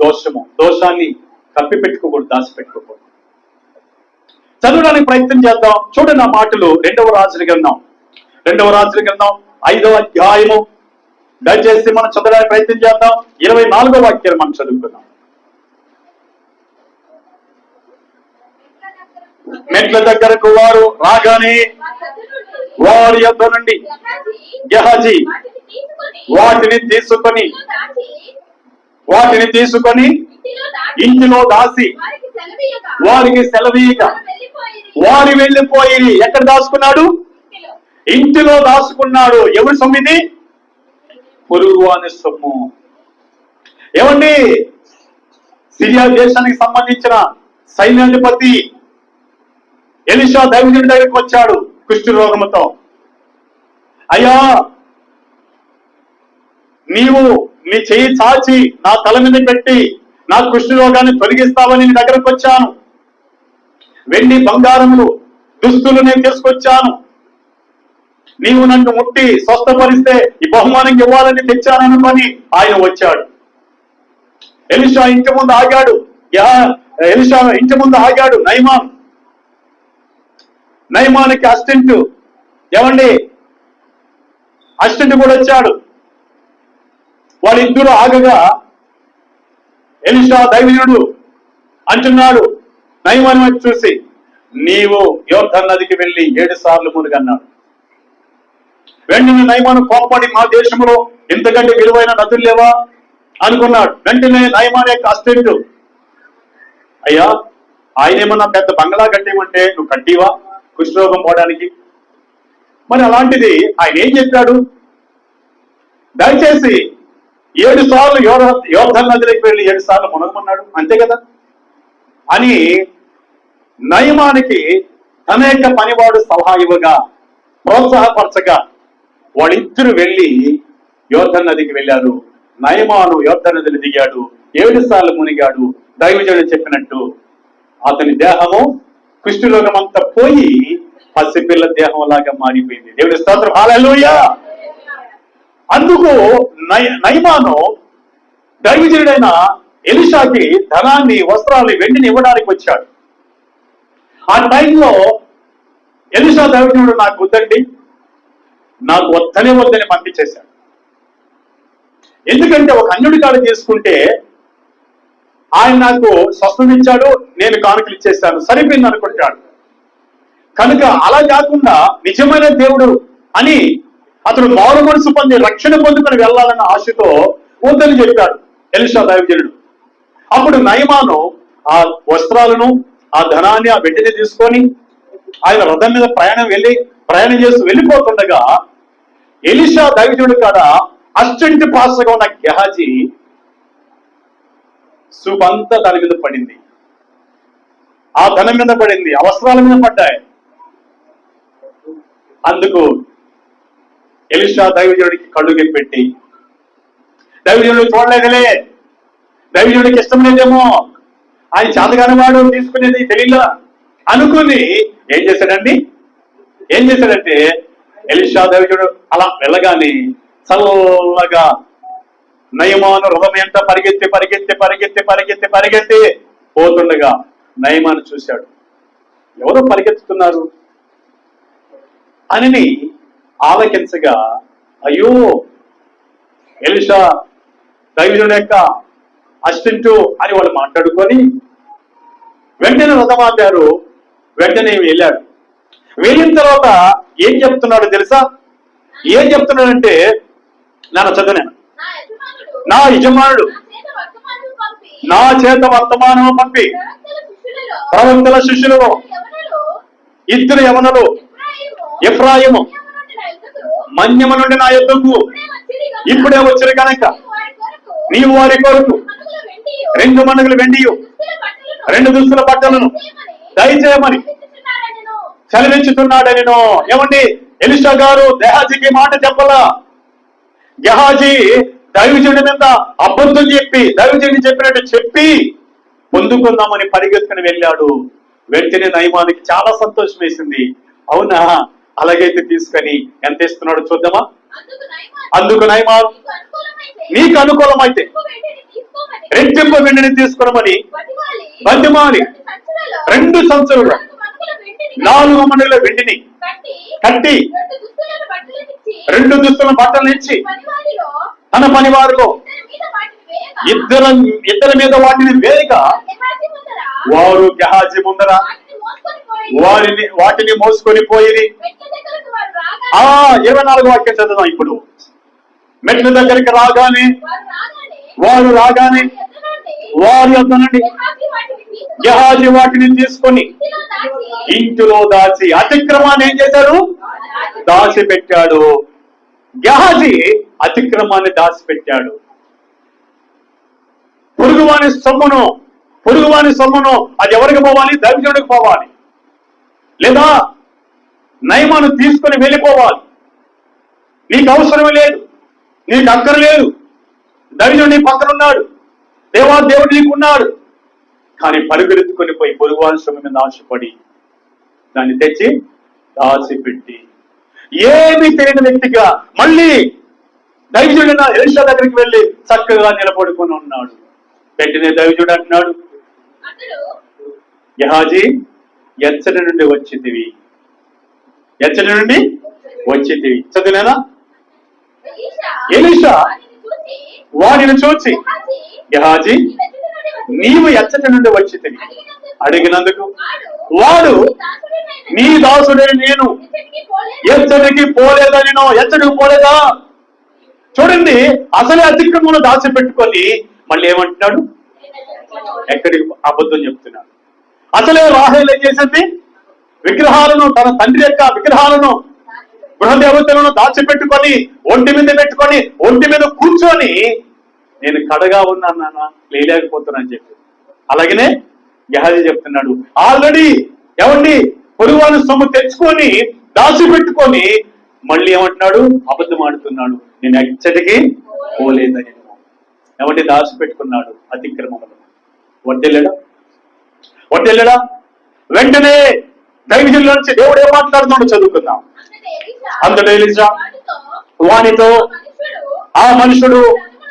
[SPEAKER 1] దోషము. దోషాన్ని కప్పి పెట్టుకోకూడదు, దాచిపెట్టుకోకూడదు. చదవడానికి ప్రయత్నం చేద్దాం. చూడండి ఆ మాటలు 2వ రాజుల గ్రంథం 5వ అధ్యాయము. దయచేసి మనం చదవడానికి ప్రయత్నం చేద్దాం. 24వ వాక్యాన్ని మనం చదువుకుందాం. మెట్ల దగ్గరకు వారు రాగానే వారి యొద్ద నుండి గెహజీ వాటిని తీసుకొని ఇంటిలో దాసి వారికి సెలవీయగా వారి వెళ్ళిపోయి ఎక్కడ దాచుకున్నాడు? ఇంటిలో దాచుకున్నాడు. ఎవరి సొమ్ము ఇది? పొరుగు అనే సొమ్ము. సిరియా దేశానికి సంబంధించిన సైన్యాధిపతి ఎలీషా దైవజనుడి దగ్గరికి వచ్చాడు కుష్ఠ రోగముతో. అయ్యా, నీవు నీ చెయ్యి చాచి నా తల మీద పెట్టి నా కుష్ఠ రోగాన్ని తొలగిస్తావని నీ దగ్గరకు వచ్చాను. వెండి బంగారములు దుస్తులు నేను తీసుకొచ్చాను. నీవు నన్ను ముట్టి స్వస్థపరిస్తే ఈ బహుమానం ఇవ్వాలని తెచ్చాననుకొని ఆయన వచ్చాడు. ఎలీషా ఇంటి ముందు ఆగాడు నయమానికి అసిస్టెంట్ కూడా వచ్చాడు. వాళ్ళిద్దరూ ఆగగా ఎలీషా దైవజనుడు అంటున్నాడు నయమాన్ని చూసి, నీవు యోర్దాను నదికి వెళ్ళి 7 సార్లు మునుగన్నాడు. వెంటనే నయమాను కోపడి, మా దేశంలో ఇంతకంటే విలువైన నదులు లేవా అనుకున్నాడు. వెంటనే నయమాన్ యొక్క అసిస్టెంట్, అయ్యా, ఆయన ఏమన్నా పెద్ద బంగ్లా కట్టేయమంటే నువ్వు కట్టివా కుష్ఠరోగం పోవడానికి? మరి అలాంటిది ఆయన ఏం చెప్పాడు? దయచేసి 7 సార్లు యోర్దాను నదిలోకి వెళ్ళి 7 సార్లు మునగమన్నాడు, అంతే కదా అని నయమానికి తన యొక్క పనివాడు సలహా ఇవ్వగా, ప్రోత్సాహపరచగా వాళ్ళిద్దరు వెళ్ళి యోర్దాను నదికి వెళ్ళారు. నయమాను యోర్దాను నదిని దిగాడు, 7 సార్లు మునిగాడు. దైవజనుడు చెప్పినట్టు అతని దేహము కుష్ఠరోగం అంతా పోయి పసిపిల్ల దేహం లాగా మారిపోయింది. దేవుడి స్తోత్రం, హల్లెలూయా. అందుకు నయమాను దైవజనుడైన ఎలీషాకి ధనాన్ని, వస్త్రాన్ని, వెండిని ఇవ్వడానికి వచ్చాడు. ఆ టైంలో ఎలీషా దైవజనుడు నాకు వద్దండి, నాకు వద్దని పంపించేశాడు. ఎందుకంటే ఒక అన్యుడి కాడ తీసుకుంటే ఆయన నాకు స్వస్థత ఇచ్చాడు, నేను కానుకలు ఇచ్చేస్తాను, సరిపోయింది అనుకుంటాడు. కనుక అలా కాకుండా నిజమైన దేవుడు అని అతడు మారు మనసు పొంది రక్షణ పొందుకొని వెళ్ళాలన్న ఆశతో వద్దని చెప్పాడు ఎలీషా దైవజనుడు. అప్పుడు నయమాను ఆ వస్త్రాలను, ఆ ధనాన్ని, ఆ వెండిని తీసుకొని ఆయన రథం మీద ప్రయాణం చేస్తూ వెళ్ళిపోతుండగా ఎలీషా దైవజనుడు కాడ అసిస్టెంట్ పాస్టర్గా ఉన్న గెహాజీ సూపంతా దాని మీద పడింది, ఆ ధనం మీద పడింది, ఆ వస్త్రాల మీద పడ్డాయి. అందుకు ఎలీషా దైవజనుడికి కళ్ళు పెట్టి, దైవజనుడు చూడలేదులే, దైవజనుడికి ఇష్టం లేదేమో, ఆయన చేతగాని వాడు తీసుకునేది తెలియలా అనుకుని ఏం చేశాడంటే ఎలీషా దైవజనుడు అలా వెళ్ళగానే చల్లగా నయమాను రథం ఎంత పరిగెత్తి పోతుండగా నయమాను చూశాడు. ఎవరో పరిగెత్తుతున్నారు అని ఆలకించగా, అయ్యో ఎలీషా దైవజనుడు యొక్క అసిస్టెంట్ అని వాళ్ళు మాట్లాడుకొని వెంటనే రథం ఆపారు. వెంటనే వెళ్ళాడు. వెళ్ళిన తర్వాత ఏం చెప్తున్నాడో తెలుసా? ఏం చెప్తున్నాడంటే, నాన్న చదువు, నా యజమానుడు నా చేత వర్తమానం పంపి ప్రవక్తల శిష్యులలో ఇద్దరు యవనులు ఎఫ్రాయిము మన్యమ నుండి నా యుద్ధకు ఇప్పుడే వచ్చారు కనుక నీవు వారి కొరకు 2 మణుగులు వెండియు 2 దుస్తుల బట్టలను దయచేయమని సెలవించుతున్నాడనిను. ఏమండి, ఎలీషా గారు గెహాజీకి మాట చెప్పలా. గెహాజీ దైవజనుడి మీద అబద్ధం చెప్పి, దైవజనుడి చెప్పినట్టు చెప్పి పొందుకుందామని పరిగెత్తుకుని వెళ్ళాడు. వెంటనే నయమానికి చాలా సంతోషం వేసింది. అవునా, అలాగైతే తీసుకొని ఎంత ఇస్తున్నాడు చూద్దామా? అందుకు నయమాను, నీకు అనుకూలమైతే రెట్టింపు వెండిని తీసుకోమని బతిమాలి 2 సంచులు 4 మణుగుల వెండిని కట్టి 2 దుస్తుల బట్టలు ఇచ్చి తన పని వారిలో ఇద్దరి మీద వాటిని వేయగా వారు గెహాజీ ముందర వాటిని మోసుకొని పోయి 24 వాక్యం చదువుదాం. ఇప్పుడు మెట్ల దగ్గరికి రాగానే వారి యొద్ద నుండి గెహాజీ వాటిని తీసుకొని ఇంటిలో దాచి అతిక్రమాన్ని ఏం చేశారు? దాచిపెట్టాడు. గెహాజీ అతిక్రమాన్ని దాచిపెట్టాడు. పొరుగువాని సొమ్మును అది ఎవరికి పోవాలి? దైవజనుడికి పోవాలి, లేదా నయమాను తీసుకొని వెళ్ళిపోవాలి. నీకు అవసరం లేదు, నీకు అక్కర లేదు, దైవజనుడు నీ పక్కన ఉన్నాడు, దేవుడు నీకున్నాడు. కానీ పరుగులెత్తుకొని పోయి పొరుగువాని సొమ్ము మీద ఆశపడి దాన్ని తెచ్చి దాచిపెట్టి ఏమీ తెలియని వ్యక్తిగా మళ్ళీ దైవజనుడు ఎలీషా దగ్గరికి వెళ్ళి చక్కగా నిలబడుకొని ఉన్నాడు. వెంటనే దైవజనుడు అంటున్నాడు, గెహాజీ ఎచ్చటి నుండి వచ్చితివి చదివేనా? ఎలీషా వాడిని చూచి, గెహాజీ నీవు ఎచ్చటి నుండి వచ్చితివి అడిగినందుకు వాడు, నీ దాసుడే నేను ఎచ్చటికి పోలేదా? చూడండి, అసలే అతిక్రమను దాచిపెట్టుకొని మళ్ళీ ఏమంటున్నాడు? ఎక్కడికి అబద్ధం చెప్తున్నాడు. అసలే రాహేలు ఏం చేసింది? విగ్రహాలను, తన తండ్రి యొక్క విగ్రహాలను, గృహదేవతలను దాచిపెట్టుకొని ఒంటి మీద కూర్చొని నేను కడగా ఉన్నాను నాన్న, లేలేకపోతున్నాను చెప్పి. అలాగనే గెహాజీ చెప్తున్నాడు, ఆల్రెడీ పొరుగువాని సొమ్ము తెచ్చుకొని దాచిపెట్టుకొని మళ్ళీ ఏమంటున్నాడు? అబద్ధం ఆడుతున్నాడు. నేను ఎచ్చటికి పోలేదని దాచిపెట్టుకున్నాడు. అతిక్రమములు వడ్డెళ్ళడా? వెంటనే దైవజనుల నుంచి దేవుడు ఏం మాట్లాడుతున్నాడు చదువుకుందాం. అంతటా ఎలీషా వానితో, ఆ మనుషుడు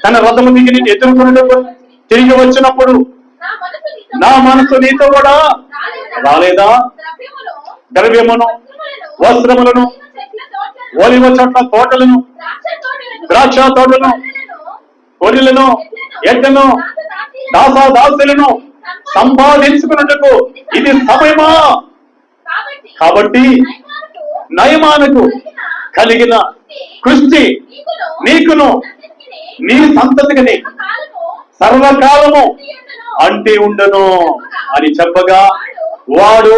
[SPEAKER 1] తన రథము దిగి ఎదుర్కొన్నప్పుడు తిరిగి వచ్చినప్పుడు నా మనసు నీతో కూడా రాలేదా? ద్రవ్యమును, వస్త్రములను, ఒలివ చెట్ల తోటలను, ద్రాక్ష తోటలను, గొర్రెలను, ఎడ్లను, దాసులను సంపాదించుకున్నట్టుకు ఇది సమయమా? కాబట్టి నయమానుకు కలిగిన కృష్టి నీకును నీ సంతతికి సర్వకాలము అంటే ఉండను అని చెప్పగా వాడు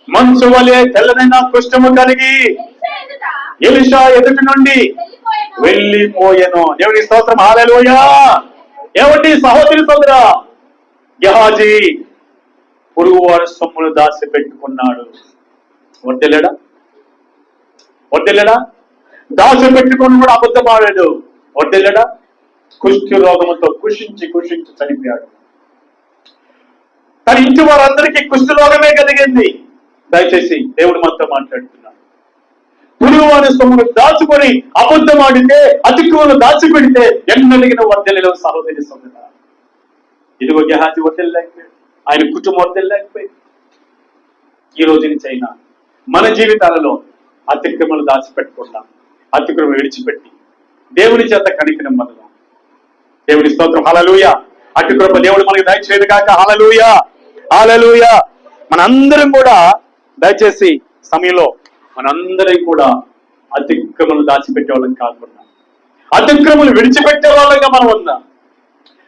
[SPEAKER 1] మంచు వలె తెల్లనైన కుష్ఠము కలిగి ఎలీషా ఎదుటి నుండి వెళ్ళిపోయెను. దేవుని స్తోత్రం, హల్లెలూయా. ఏమండి సహోదరి సోదరా, గెహాజీ పొరుగువారి సొమ్మును దాచి పెట్టుకున్నాడు. వద్దలేడా దాచి పెట్టుకుని కూడా అబద్ధమాడాడు. వద్దలేడా కుష్ఠ రోగముతో కుషించి చనిపోయాడు. తన ఇంటి వారందరికీ కుష్ఠ రోగమే కలిగింది. దయచేసి దేవుడు మనతో మాట్లాడుతున్నాడు. పురుగువారి సొమ్మును దాచుకొని అబద్ధమాడితే, అతిక్కువను దాచిపెడితే ఎన్నడిగిన వర్దెలలో సహోదరి సోదర. ఇదిగో గెహాజీ వర్దెల్లేకపోయాడు, ఆయన కుటుంబం వర్దెల్లేకపోయింది. ఈ రోజు నుంచి అయినా మన జీవితాలలో అతిక్రమలు దాచిపెట్టుకుంటాం, అతిక్రమం విడిచిపెట్టి దేవుని చేత కనికరం పొందుదాం. దేవుని స్తోత్రం, హల్లెలూయా. అతిక్రమ దేవుడు మనకి దయచేయదు కాక. హల్లెలూయా, హల్లెలూయా. మనందరం కూడా దయచేసి సమయంలో మనందరం కూడా అతిక్రమలు దాచిపెట్టే వాళ్ళం కాకుండా అతిక్రమలు విడిచిపెట్టే వాళ్ళంగా మనం ఉందాం.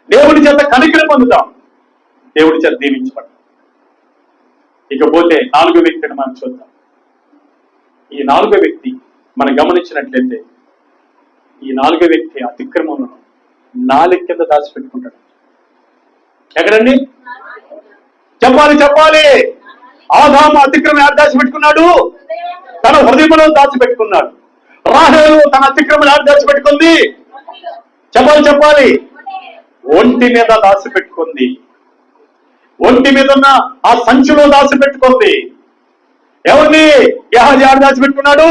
[SPEAKER 1] దేవుడి చేత కనికరం పొందుతాం, దేవుడి చేత దీవించబడతాం. ఇకపోతే 4వ వ్యక్తిని మనం చూద్దాం. ఈ 4వ వ్యక్తి మనం గమనించినట్లయితే, ఈ 4వ వ్యక్తి అతిక్రమలను నాలుక కింద దాచిపెట్టుకుంటాడు. ఎక్కడండి? చెప్పాలి. ఆదాము అతిక్రమం యాడ్ దాచిపెట్టుకున్నాడు? తన హృదయంలో దాచిపెట్టుకున్నాడు. రాహేలు తన అతిక్రమం యాడ్ దాచిపెట్టుకుంది? చెప్పాలి. ఒంటి మీద దాచిపెట్టుకుంది. ఒంటి మీద ఉన్న ఆ సంచిలో దాచిపెట్టుకుంది. ఎవరిని? గెహాజీ యాడ్ దాచిపెట్టుకున్నాడు?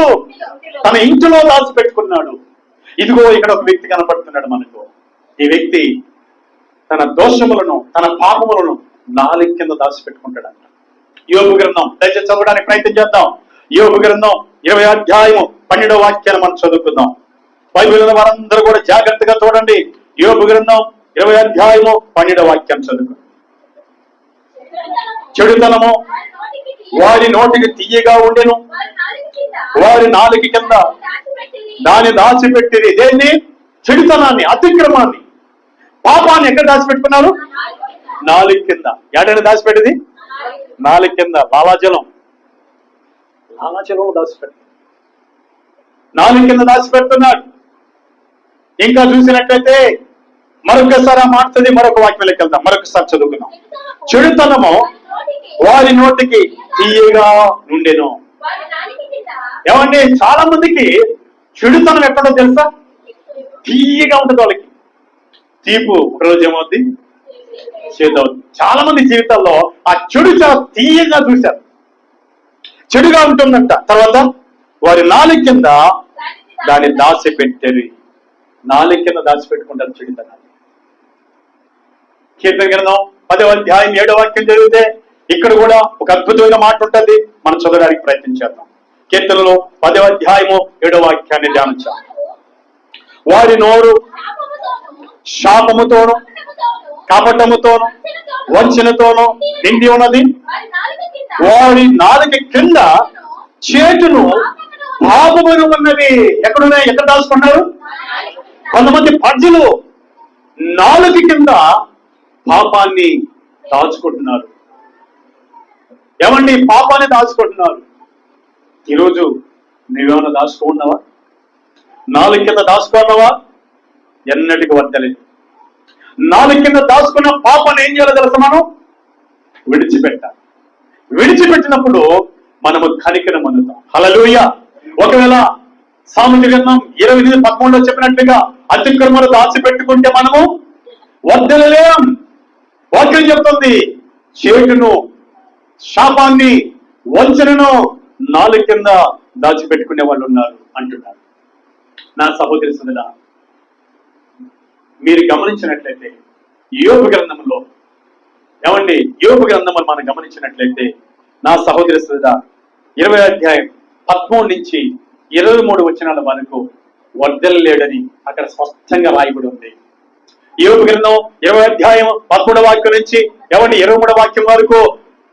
[SPEAKER 1] తన ఇంటిలో దాచిపెట్టుకున్నాడు. ఇదిగో ఇక్కడ ఒక వ్యక్తి కనపడుతున్నాడు మనకు. ఈ వ్యక్తి తన దోషములను, తన పాపములను నాలుక కింద దాచిపెట్టుకుంటాడంట. యోబు గ్రంథం దయచేసి చదవడానికి ప్రయత్నం చేద్దాం. యోబు గ్రంథం 20వ అధ్యాయము 12వ వాక్యాన్ని మనం చదువుకుందాం. బైబిల్ ఉన్న వారందరూ కూడా జాగ్రత్తగా చూడండి. యోబు గ్రంథం 20వ అధ్యాయము 12వ వాక్యం చదువుకుందాం. చెడుతనము వారి నోటికి తీయగా ఉండెను, వారి నాలుక కింద దాన్ని దాచిపెట్టిరి. దేన్ని? చెడుతనాన్ని, అతిక్రమాన్ని, పాపాన్ని ఎక్కడ దాచిపెట్టుకున్నారు? నాలుక కింద. ఎడని దాచిపెట్టేది? నాలుక కింద. లాలాజలం దాచిపెట్టు, నాలుక కింద దాచిపెడుతున్నాడు. ఇంకా చూసినట్లయితే మరొకసారి ఆ మాట్లాడి మరొక వాక్యంలోకి వెళ్దాం. మరొకసారి చదువుకుందాం. చెడుతనము వారి నోటికి తీయగా ఉండెను. ఏమండి, చాలా మందికి చెడుతనం ఎక్కడో తెలుసా? తీయగా ఉంటుంది వాళ్ళకి. తీపు ఒకరోజు ఏమవుద్ది, చేదవుద్ది. చాలా మంది జీవితాల్లో ఆ చెడు చాలా తీయగా చూశారు, చెడుగా ఉంటుందంట. తర్వాత వారి నాలుక కింద దాన్ని దాచిపెట్టారు. నాలుక కింద దాచిపెట్టుకుంటారు చెడుతనాన్ని. కీర్తన గ్రంథం 10వ అధ్యాయం 7వ వాక్యం చదివితే ఇక్కడ కూడా ఒక అద్భుతమైన మాట ఉంటుంది. మనం చదవడానికి ప్రయత్నం చేద్దాం. కీర్తనలో 10వ అధ్యాయము 7వ వాక్యాన్ని ధ్యానించాం. వారి నోరు శాపముతోను, కపటముతోను, వంచనతోను నిండి ఉన్నది. వారి నాలుక కింద చేతును పాపమును ఉన్నది. ఎక్కడున్నాయి? ఎక్కడ దాచుకున్నారు? కొంతమంది ప్రజలు నాలుక కింద పాపాన్ని దాచుకుంటున్నారు. ఏమండి, పాపాన్ని దాచుకుంటున్నారు. ఈరోజు నువ్వేమైనా దాచుకున్నావా? నాలుక కింద దాచుకున్నావా? ఎన్నటికి వర్తలేదు. నాలుక కింద దాచుకున్న పాపాన్ని ఏం చేయాలో తెలుసా? మనం విడిచిపెట్టాలి. విడిచిపెట్టినప్పుడు మనము కనికరం పొందుతాం. హల్లెలూయా. ఒకవేళ సామెతల గ్రంథం 28:13 చెప్పినట్లుగా అతిక్రమలు దాచిపెట్టుకుంటే మనము వర్ధనలేం. వాక్యం చెప్తుంది, చేటును, శాపాన్ని, వంచనను నాలుక కింద దాచిపెట్టుకునే వాళ్ళు ఉన్నారు అంటున్నారు. నా సహోదరి సోదరా, మీరు గమనించినట్లయితే యోబు గ్రంథంలో, ఏమండి, యోబు గ్రంథం మనం గమనించినట్లయితే నా సహోదరి సోదరా, 20వ అధ్యాయం 13 నుంచి 23 వచనాల వరకు వర్ధనలేడని అక్కడ స్పష్టంగా రాయబడి ఉంది. యోబు గ్రంథం 20వ అధ్యాయం 13వ వాక్యం నుంచి 23వ వాక్యం వరకు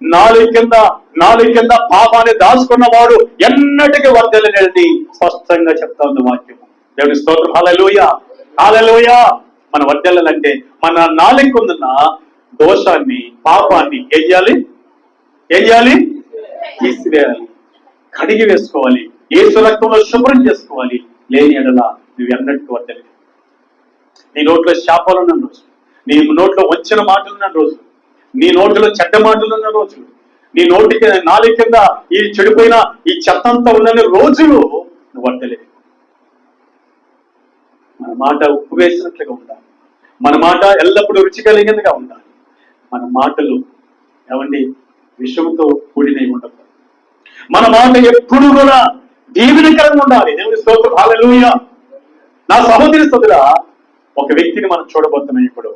[SPEAKER 1] నాలుక కింద నాలుగు కింద పాపాన్ని దాచుకున్నవాడు ఎన్నటికీ వర్ధిల్లలేదని స్పష్టంగా చెప్తా ఉంది వాక్యం. దేవుని స్తోత్రం. హల్లెలూయా, హల్లెలూయా. మన వర్ధిల్లాలంటే మన నాలుగు ఉన్న దోషాన్ని, పాపాన్ని ఏం చేయాలి? తీసివేయాలి, కడిగి వేసుకోవాలి, యేసు రక్తంలో శుభ్రం చేసుకోవాలి. లేని ఎడల నువ్వు ఎన్నటికీ వర్ధిల్లలేవు. నీ నోట్లో శాపాలున్న రోజు, నీ నోట్లో వచ్చిన మాటలున్న రోజు, నీ నోటిలో చెడ్డ మాటలున్న రోజులు, నీ నోటికి నాలుగు కింద ఈ చెడిపోయిన ఈ చెత్త అంతా ఉన్న రోజులు నువ్వు వర్ధిల్లలేవు. మన మాట ఉప్పు వేసినట్లుగా ఉండాలి. మన మాట ఎల్లప్పుడూ రుచి కలిగినదిగా ఉండాలి. మన మాటలు విషయంతో కూడినవి ఉండదు. మన మాట ఎప్పుడు కూడా దీవెనకరంగా ఉండాలి. దేవుని స్తోత్రం. హల్లెలూయా. నా సహోదరి సోదరా, ఒక వ్యక్తిని మనం చూడబోతున్నాం ఇప్పుడు.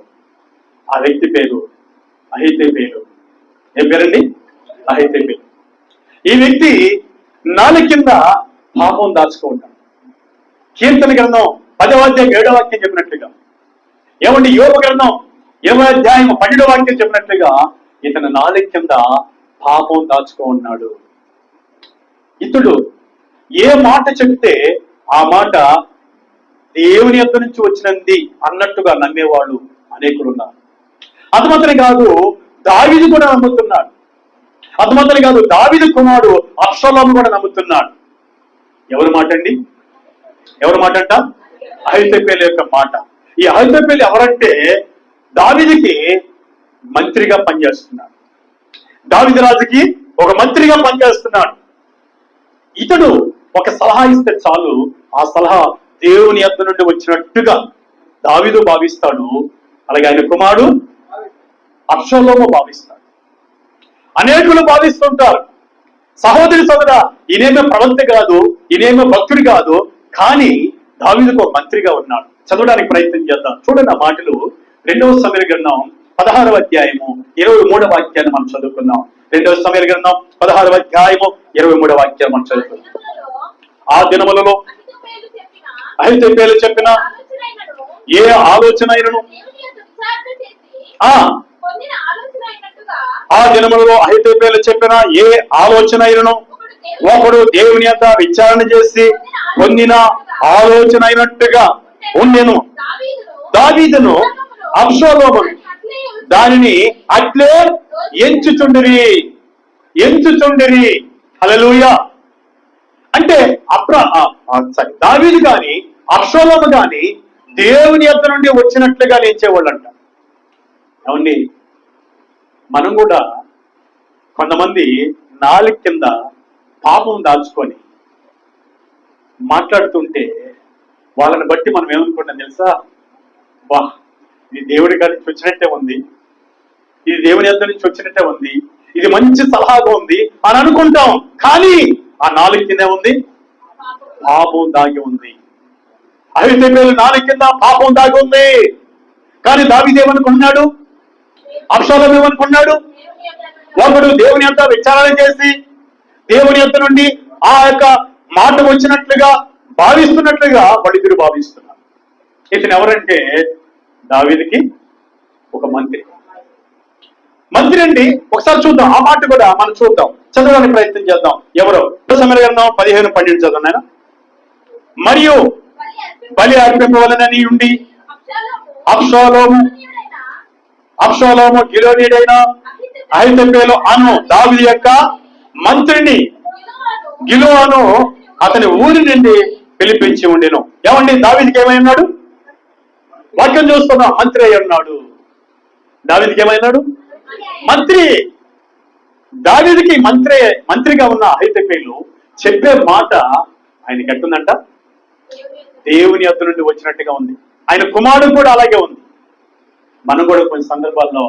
[SPEAKER 1] ఆ వ్యక్తి పేరు అహీతోపెలు. ఏం పేరండి? అహీతోపెలు. ఈ వ్యక్తి నాలుగు కింద పాపం దాచుకుంటాడు. కీర్తన గ్రంథం 10వ అధ్యాయం 7వ వాక్యం చెప్పినట్లుగా, యోబు గ్రంథం 20వ అధ్యాయం 12వ వాక్యం చెప్పినట్లుగా ఇతను నాలుగు కింద పాపం దాచుకో ఉన్నాడు. ఇతడు ఏ మాట చెప్తే ఆ మాట దేవుని యొద్ద నుంచి వచ్చినది అన్నట్టుగా నమ్మేవాళ్ళు అనేకులు ఉన్నారు. అది మాత్రం కాదు, దావీదు కూడా నమ్ముతున్నాడు. అది మాత్రం కాదు, దావీదు కుమారుడు అబ్షాలోము కూడా నమ్ముతున్నాడు. ఎవరి మాట అండి? ఎవరి మాట అంట? అహీతోపెలు యొక్క మాట. ఈ అహీతోపెలు ఎవరంటే దావీదుకి మంత్రిగా పనిచేస్తున్నాడు. దావీదు రాజుకి ఒక మంత్రిగా పనిచేస్తున్నాడు. ఇతడు ఒక సలహా ఇస్తే చాలు, ఆ సలహా దేవుని యొద్ద నుండి వచ్చినట్టుగా దావీదు భావిస్తాడు. అలాగే ఆయన కుమారుడు అబ్షాలోము భావిస్తాడు. అనేకులు భావిస్తుంటారు. సహోదరి సోదరా, ఈయనేమో ప్రవక్త కాదు, ఈయనేమో భక్తుడు కాదు, కానీ దావీదుకు ఒక మంత్రిగా ఉన్నాడు. చదవడానికి ప్రయత్నం చేద్దాం. చూడండి ఆ మాటలు. 2వ సమూయేలు గ్రంథం 16వ అధ్యాయము 23వ వాక్యాన్ని మనం చదువుకుందాం. 2వ సమూయేలు గ్రంథం 16వ అధ్యాయము 23వ వాక్యాన్ని మనం చదువుకుందాం. ఆ దినములలో అహీతోపెలు చెప్పిన ఏ ఆలోచన అయినను, ఆ దినములలో అహీతోపెలు చెప్పిన ఏ ఆలోచన అయినను ఒకడు దేవుని యొక్క విచారణ చేసి పొందిన ఆలోచన అయినట్టుగా ఉండెను. దావీదును అబ్షాలోమును దానిని అట్లే ఎంచుచుండిరి. హల్లెలూయా. అంటే దావీదు గాని అబ్షాలోము గాని దేవుని యొద్ద నుండి వచ్చినట్లుగా లేచేవాళ్ళంట. ఏమండి, మనం కూడా కొంతమంది నాలుగు కింద పాపం దాచుకొని మాట్లాడుతుంటే వాళ్ళని బట్టి మనం ఏమనుకుంటాం తెలుసా? వా, ఇది దేవుడి గారి నుంచి వచ్చినట్టే ఉంది, ఇది దేవుని యొద్ద నుంచి వచ్చినట్టే ఉంది, ఇది మంచి సలహాగా ఉంది అని అనుకుంటాం. కానీ ఆ నాలుగు కింద ఉంది, పాపం దాగి ఉంది. అహీతోపెలు నాలుగు కింద పాపం దాగి ఉంది. కానీ దావీదు ఏమనుకున్నాడు? అబ్షాలోము ఏమనుకున్నాడు? ఒకడు దేవుని యొక్క విచారణ చేసి దేవుని యొక్క నుండి ఆ యొక్క మాట వచ్చినట్లుగా భావిస్తున్నట్లుగా వాళ్ళిద్దరు భావిస్తున్నారు. ఇతను ఎవరంటే దావీదుకి ఒక మంత్రి అండి. ఒకసారి చూద్దాం, ఆ మాట కూడా మనం చూద్దాం, చదవడానికి ప్రయత్నం చేద్దాం. ఎవరో సమూయేలు గ్రంథం 15:12 చదవండి. మరియు బలి అర్పింపవలనని ఉండి అబ్షాలోము గిలోనీయుడైన అహీతోపెలు అను దావీదు యొక్క మంత్రిని గిలోను అతని ఊరి నుండి పిలిపించి ఉండెను. ఏమండి, దావీదుకి ఏమై ఉన్నాడు? వాక్యం చూస్తున్నా, మంత్రి అయి ఉన్నాడు. దావీదుకి ఏమైనాడు? మంత్రి. దావీదుకి మంత్రిగా ఉన్న అహీతోపెలు చెప్పే మాట ఆయనకి ఎట్టుందంట? దేవుని యొద్ద నుండి వచ్చినట్టుగా ఉంది. ఆయన కుమారుడు కూడా అలాగే ఉంది. మనం కూడా కొన్ని సందర్భాల్లో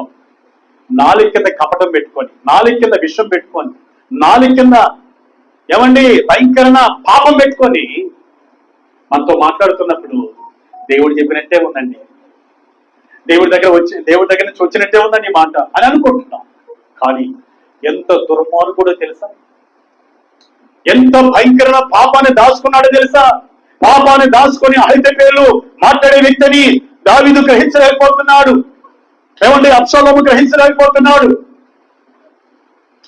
[SPEAKER 1] నాలుగు కింద కపటం పెట్టుకొని, నాలుగు కింద విషం పెట్టుకొని, నాలుగు కింద భయంకరమైన పాపం పెట్టుకొని మనతో మాట్లాడుతున్నప్పుడు దేవుడు చెప్పినట్టే ఉందండి, దేవుడి దగ్గర నుంచి వచ్చినట్టే ఉందండి మాట అని అనుకుంటున్నాం. కానీ ఎంత దుర్మార్గుడో తెలుసా? ఎంత భయంకరమైన పాపాన్ని దాచుకున్నాడో తెలుసా? పాపాన్ని దాచుకొని అహీతోపెలు మాట్లాడే వ్యక్తిని దావీదు గ్రహించలేకపోతున్నాడు. అబ్షాలోము గ్రహించలేకపోతున్నాడు.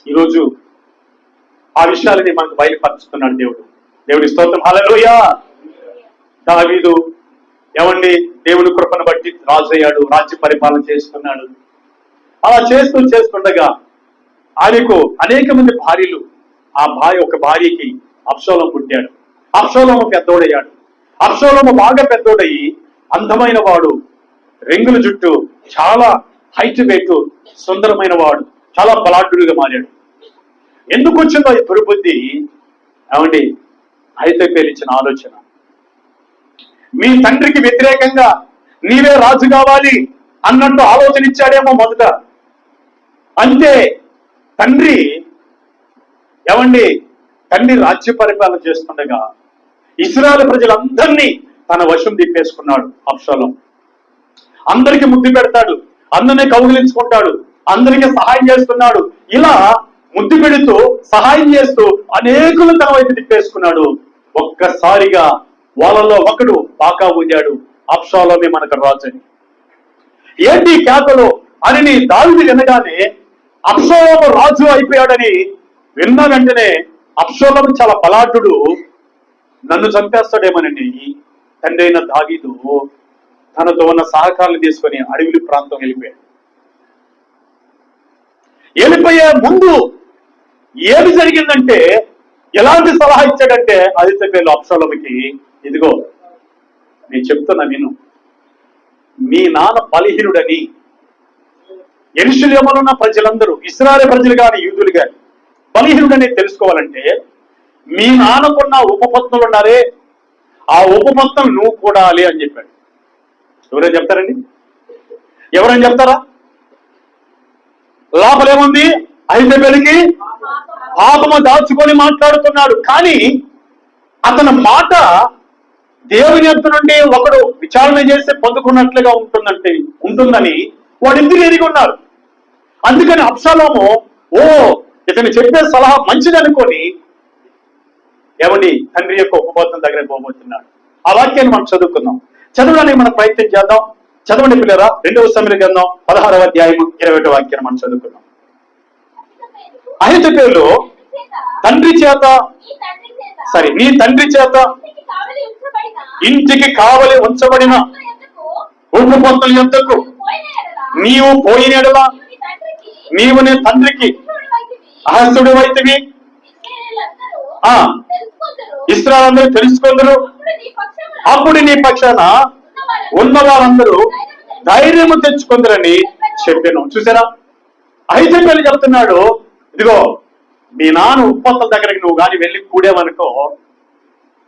[SPEAKER 1] ఈరోజు ఆ విషయాలని మనకు బయలుపరుచుతున్నాడు దేవుడు. దేవుడి స్తోత్రం, హల్లెలూయా. దావీదు ఏమండి దేవుని కృపను బట్టి రాజు అయ్యాడు, రాజ్య పరిపాలన చేస్తున్నాడు. అలా చేస్తుండగా ఆయనకు అనేక మంది భార్యలు. ఆ ఒక భార్యకి అబ్షాలోము పుట్టాడు. అబ్షాలోము పెద్దోడయ్యాడు. అబ్షాలోము బాగా పెద్దోడయ్యి అందమైన వాడు, రింగుల జుట్టు, చాలా హైట్ వెయిట్, సుందరమైన వాడు, చాలా బలాఢ్యుడిగా మారాడు. ఎందుకు వచ్చిందో ఈ దుర్బుద్ధి? ఏమండి అహీతోపెలు ఇచ్చిన ఆలోచన. మీ తండ్రికి వ్యతిరేకంగా నీవే రాజు కావాలి అన్నట్టు ఆలోచన ఇచ్చాడేమో మొదట. అంతే తండ్రి రాజ్య పరిపాలన చేస్తుండగా ఇశ్రాయేలు ప్రజలందరినీ తన వశం తిప్పేసుకున్నాడు అబ్షాలోము. అందరికి ముద్దు పెడతాడు, అందరినీ కౌగిలించుకుంటాడు, అందరికీ సహాయం చేస్తున్నాడు. ఇలా ముద్దు పెడుతూ సహాయం చేస్తూ అనేకులు తన వైపు తిప్పేసుకున్నాడు. ఒక్కసారిగా వాళ్ళలో ఒకడు బాకా ఊదాడు, అబ్షాలోమే మనకు రాజు అని. ఏంటి కేకలు అని దావీదు వినగానే అబ్షాలోము రాజు అయిపోయాడని విన్న వెంటనే అబ్షాలోము చాలా బలాఢ్యుడు, నన్ను చంపేస్తాడేమోనని తండ్రి అయిన దావీదు తనతో ఉన్న సహకారాలు తీసుకొని అడవి ప్రాంతం వెళ్ళిపోయాడు. వెళ్ళిపోయే ముందు ఏమి జరిగిందంటే, ఎలాంటి సలహా ఇచ్చాడంటే అహీతోపెలు అబ్షాలోముకి, ఇదిగో నేను చెప్తున్నా విను, మీ నాన్న బలహీనుడని యెరూషలేములో ఉన్న ప్రజలందరూ, ఇశ్రాయేలు ప్రజలు కానీ యూదులు కానీ బలహీనుడని తెలుసుకోవాలంటే మీ నాన్నకున్న ఉపపత్నులు ఉన్నారే, ఆ ఉపపత్నులు నువ్వు కూడాలి అని చెప్పాడు. ఎవరైనా చెప్తారండి? ఎవరైనా చెప్తారా? లోపలేముంది? అహీతోపెలుకి పాపము దాచుకొని మాట్లాడుతున్నాడు. కానీ అతని మాట దేవుని యొద్ద నుండి ఒకడు విచారణ చేస్తే పొందుకున్నట్లుగా ఉంటుందని వాడిద్దరు ఎరిగి ఉన్నారు. అందుకని అబ్షాలోము ఇతను చెప్పే సలహా మంచిదనుకొని తండ్రి యొక్క ఉపబోధన దగ్గర పోబోతున్నాడు. ఆ వాక్యాన్ని మనం చదువుకుందాం. చదవడానికి మనం ప్రయత్నం చేద్దాం. చదవండి పిల్లరా. 2వ సమూయేలు గ్రంథం 16వ అధ్యాయం 20వ వాక్యాన్ని మనం చదువుకుందాం. అహీతోపెలు నీ తండ్రి చేత ఇంటికి కావలి ఉంచబడిన ఉపపత్నుల యొద్దకు నీవు పోయిన యెడల నీవు నీ తండ్రికి అహస్తుడు వైతివి, ఇశ్రాయేలు తెలుసుకుందరు. అప్పుడు నీ పక్షాన ఉన్న వాళ్ళందరూ ధైర్యము తెచ్చుకుందరని చెప్పాను. చూసారా, అహీతోపెలు చెప్తున్నాడు, ఇదిగో మీ నాన్న ఉపపత్నుల దగ్గరికి నువ్వు కానీ వెళ్ళి కూడేవనుకో,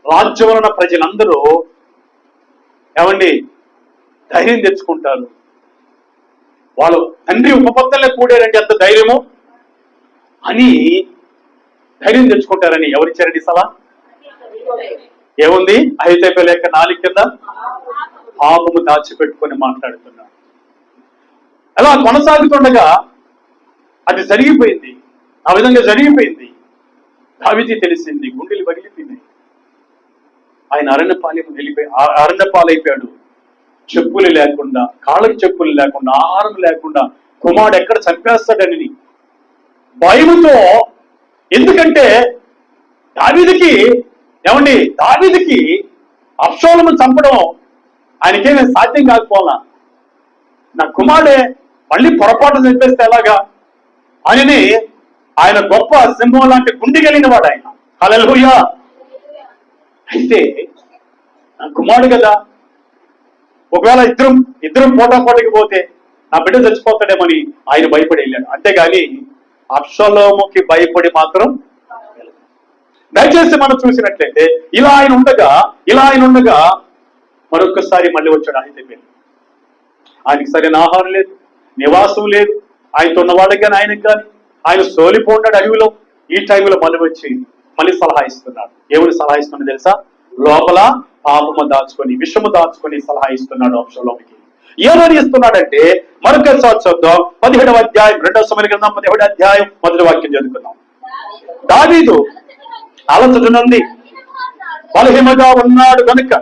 [SPEAKER 1] రాజ్యంలో ఉన్న ప్రజలందరూ ధైర్యం తెచ్చుకుంటారు. వాళ్ళు తండ్రి ఉపపత్నులే కూడారంటే ఎంత ధైర్యము అని ధైర్యం తెచ్చుకుంటారని ఎవరిచ్చారండి సలహా? ఏముంది? అహీతోపెలు యొక్క నాలుక కింద పాపము దాచిపెట్టుకొని మాట్లాడుతున్నాడు. అలా కొనసాగుతుండగా అది జరిగిపోయింది. ఆ విధంగా జరిగిపోయింది. దావీదుకి తెలిసింది, గుండెలు పగిలిపోయింది. ఆయన అరణ్యపాలైపోయాడు. చెప్పులు లేకుండా, కాళ్ళకి చెప్పులు లేకుండా, ఆహారం లేకుండా, కుమారుడు ఎక్కడ చంపేస్తాడని భయముతో. ఎందుకంటే దావీదుకి అబ్షాలోము చంపడం ఆయనకేమీ సాధ్యం కాకపోవాలా. నా కుమారుడే మళ్ళీ పొరపాటు చంపేస్తే ఎలాగా అని ఆయన గొప్ప సింహం లాంటి గుండె కలిగిన వాడు ఆయన. హల్లెలూయా. అయితే నా కుమారుడు కదా, ఒకవేళ ఇద్దరం పోటాపోటీకి పోతే నా బిడ్డ చచ్చిపోతాడేమని ఆయన భయపడి వెళ్ళాడు. అంతేగాని అబ్షాలోముకి భయపడి మాత్రం. దయచేసి మనం చూసినట్లయితే ఇలా ఆయన ఉండగా మరొకసారి మళ్ళీ వచ్చాడు అహీతోపెలు. ఆయనకి సరైన ఆహారం లేదు, నివాసం లేదు. ఆయనతో ఉన్న వాళ్ళకి కానీ ఆయనకి కానీ ఆయన సోలిపోన్నాడు అడవిలో. ఈ టైంలో మళ్ళీ సలహా ఇస్తున్నాడు. ఏమని సలహా ఇస్తున్నాడు తెలుసా? లోపల పాపము దాచుకొని, విషము దాచుకొని సలహా ఇస్తున్నాడు అబ్షాలోముకి. ఏమని ఇస్తున్నాడంటే మరొకసారి చూద్దాం. 17వ అధ్యాయం 2వ సమూయేలు గ్రంథం 17వ అధ్యాయం 1వ వాక్యం చదువుకుందాం. దావీదు అలసట నుండి బలహీనగా ఉన్నాడు కనుక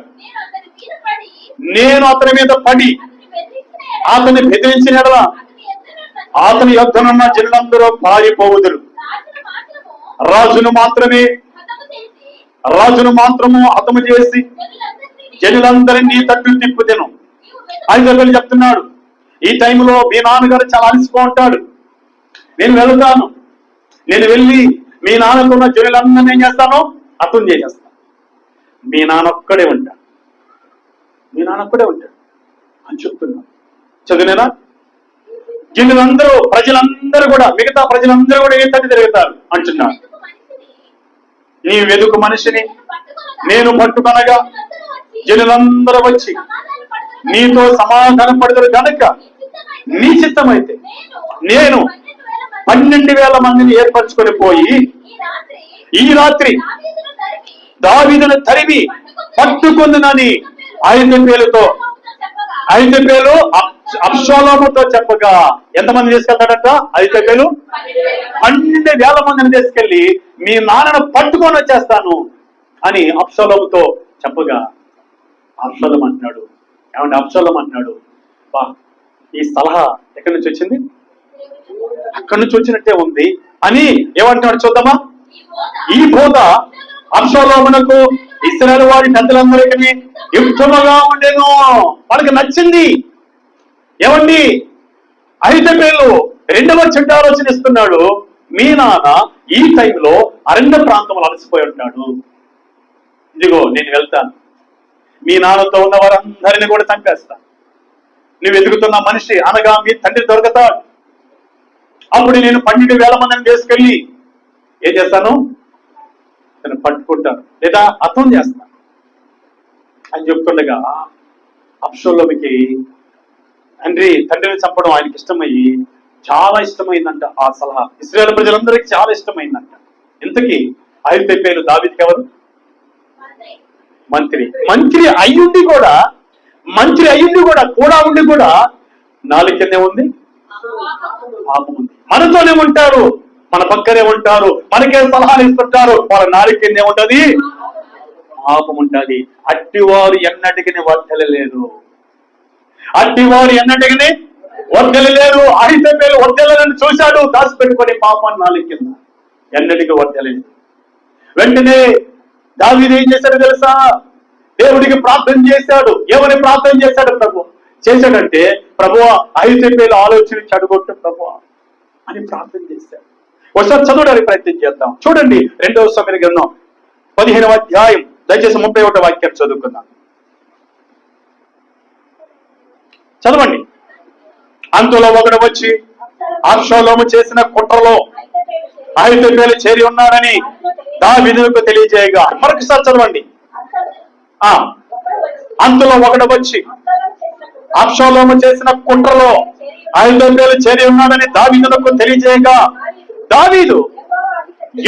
[SPEAKER 1] నేను అతని మీద పడి అతన్ని బెదిరించిన యెడల అతని యొద్దనున్న జనులందరూ పారిపోవుదురు. రాజును మాత్రము హతము చేసి జనులందరినీ తట్టు తిప్పుదెను. ఐదోపేలు చెప్తున్నాడు, ఈ టైంలో మీ నాన్నగారు చాలా అలసిపోంటాడు, నేను వెళ్తాను, నేను వెళ్ళి మీ నాన్నకున్న జనులందరినీ ఏం చేస్తాను, హతం చేసేస్తాను. మీ నాన్న ఒక్కడే ఉంటాడు అని చెప్తున్నాను. చదివేనా? జనులందరూ, ప్రజలందరూ కూడా, మిగతా ప్రజలందరూ కూడా ఏ తట్టు తిరుగుతారు అంటున్నాడు. నీ వెదుకు మనిషిని నేను పట్టుకొనగా జనులందరూ వచ్చి నీతో సమాధానం పడతారు కనుక నీ చిత్తమైతే నేను 12,000 మందిని ఏర్పరచుకొని పోయి ఈ రాత్రి దావీదును తరిమి పట్టుకుందునని ఐదోపేలు అబ్షాలోముతో చెప్పగా ఎంతమంది తీసుకెళ్తాడట? ఐదోపేలు 12,000 మందిని తీసుకెళ్లి మీ నాన్నను పట్టుకొని వచ్చేస్తాను అని అబ్షాలోముతో చెప్పగా అబ్షాలోము అంటున్నాడు, ఏమంటే అబ్షాలోము అంటున్నాడు, బా ఈ సలహా ఎక్కడి నుంచి వచ్చింది? అక్కడి నుంచి వచ్చినట్టే ఉంది అని ఏమంటాడు చూద్దామా? ఈ బోధ అబ్షాలోమునకు ఇశ్రాయేలు వారి పెద్దలందరికీ యుక్తముగా ఉండేను. వాళ్ళకి నచ్చింది. ఏమండి, ఐదోపేలు రెండవ చెడ్డ ఆలోచన ఇస్తున్నాడు. మీ నాన్న ఈ టైంలో అరణ్య ప్రాంతంలో అలసిపోయి ఉంటాడు, ఇదిగో నేను వెళ్తాను, మీ నాన్నతో ఉన్న వారందరినీ కూడా చంపేస్తాను, నువ్వు ఎదుగుతున్న మనిషి అనగా మీ తండ్రి దొరుకుతాడు, అప్పుడు నేను 12,000 మందిని తీసుకెళ్ళి ఏం చేస్తాను, నేను పట్టుకుంటాను లేదా హతం చేస్తాను అని చెప్తుండగా అబ్షాలోముకి తండ్రిని చంపడం ఆయనకి ఇష్టమయ్యి చాలా ఇష్టమైందంట ఆ సలహా. ఇశ్రాయేలు ప్రజలందరికీ చాలా ఇష్టమైందంట. ఇంతకీ ఐదోపేలు దావీదుకి ఎవరు? మంత్రి అయ్యుండి కూడా ఉండి కూడా నాలుగు కిందే ఉంది, పాపం ఉంది. మనతోనే ఉంటారు, మన పక్కనే ఉంటారు, మనకే సలహాలు ఇస్తుంటారు, వాళ్ళ నాలుగు కిందే ఉంటది, పాపం ఉంటది. అట్టివారు ఎన్నటికి వర్తలలేరు, ఐదోపేలు వర్తలని చూశాడు, దాచిపెట్టుకొని పాపాన్ని నాలుగు కింద ఎన్నటికి వర్తలేదు. వెంటనే దావీదు ఏం చేశాడు తెలుసా? దేవుడికి ప్రార్థన చేశాడు. ఏమని ప్రార్థన చేశాడు? చేశాడంటే ప్రభువా ఐదోపేలు ఆలోచన చెడగొట్టు ప్రభువా అని ప్రార్థన చేశాడు. ఒకసారి చదవడానికి ప్రయత్నం చేద్దాం. చూడండి 2వ సమూయేలు గ్రంథం 15వ అధ్యాయం, దయచేసి 31వ వాక్యం చదువుకుందాం. చదవండి. అంతలో ఒకడు వచ్చి అబ్షాలోము చేసిన కుట్రలో ఐదోపేలు చేరి ఉన్నాడని దావీదుకు తెలియజేయగా, మరొకసారి చదవండి. అంతలో ఒకడు వచ్చి అబ్షాలోము చేసిన కుట్రలో ఐదోపేలు చేరి ఉన్నాడని దావీదుకు తెలియజేయగా, దావీదు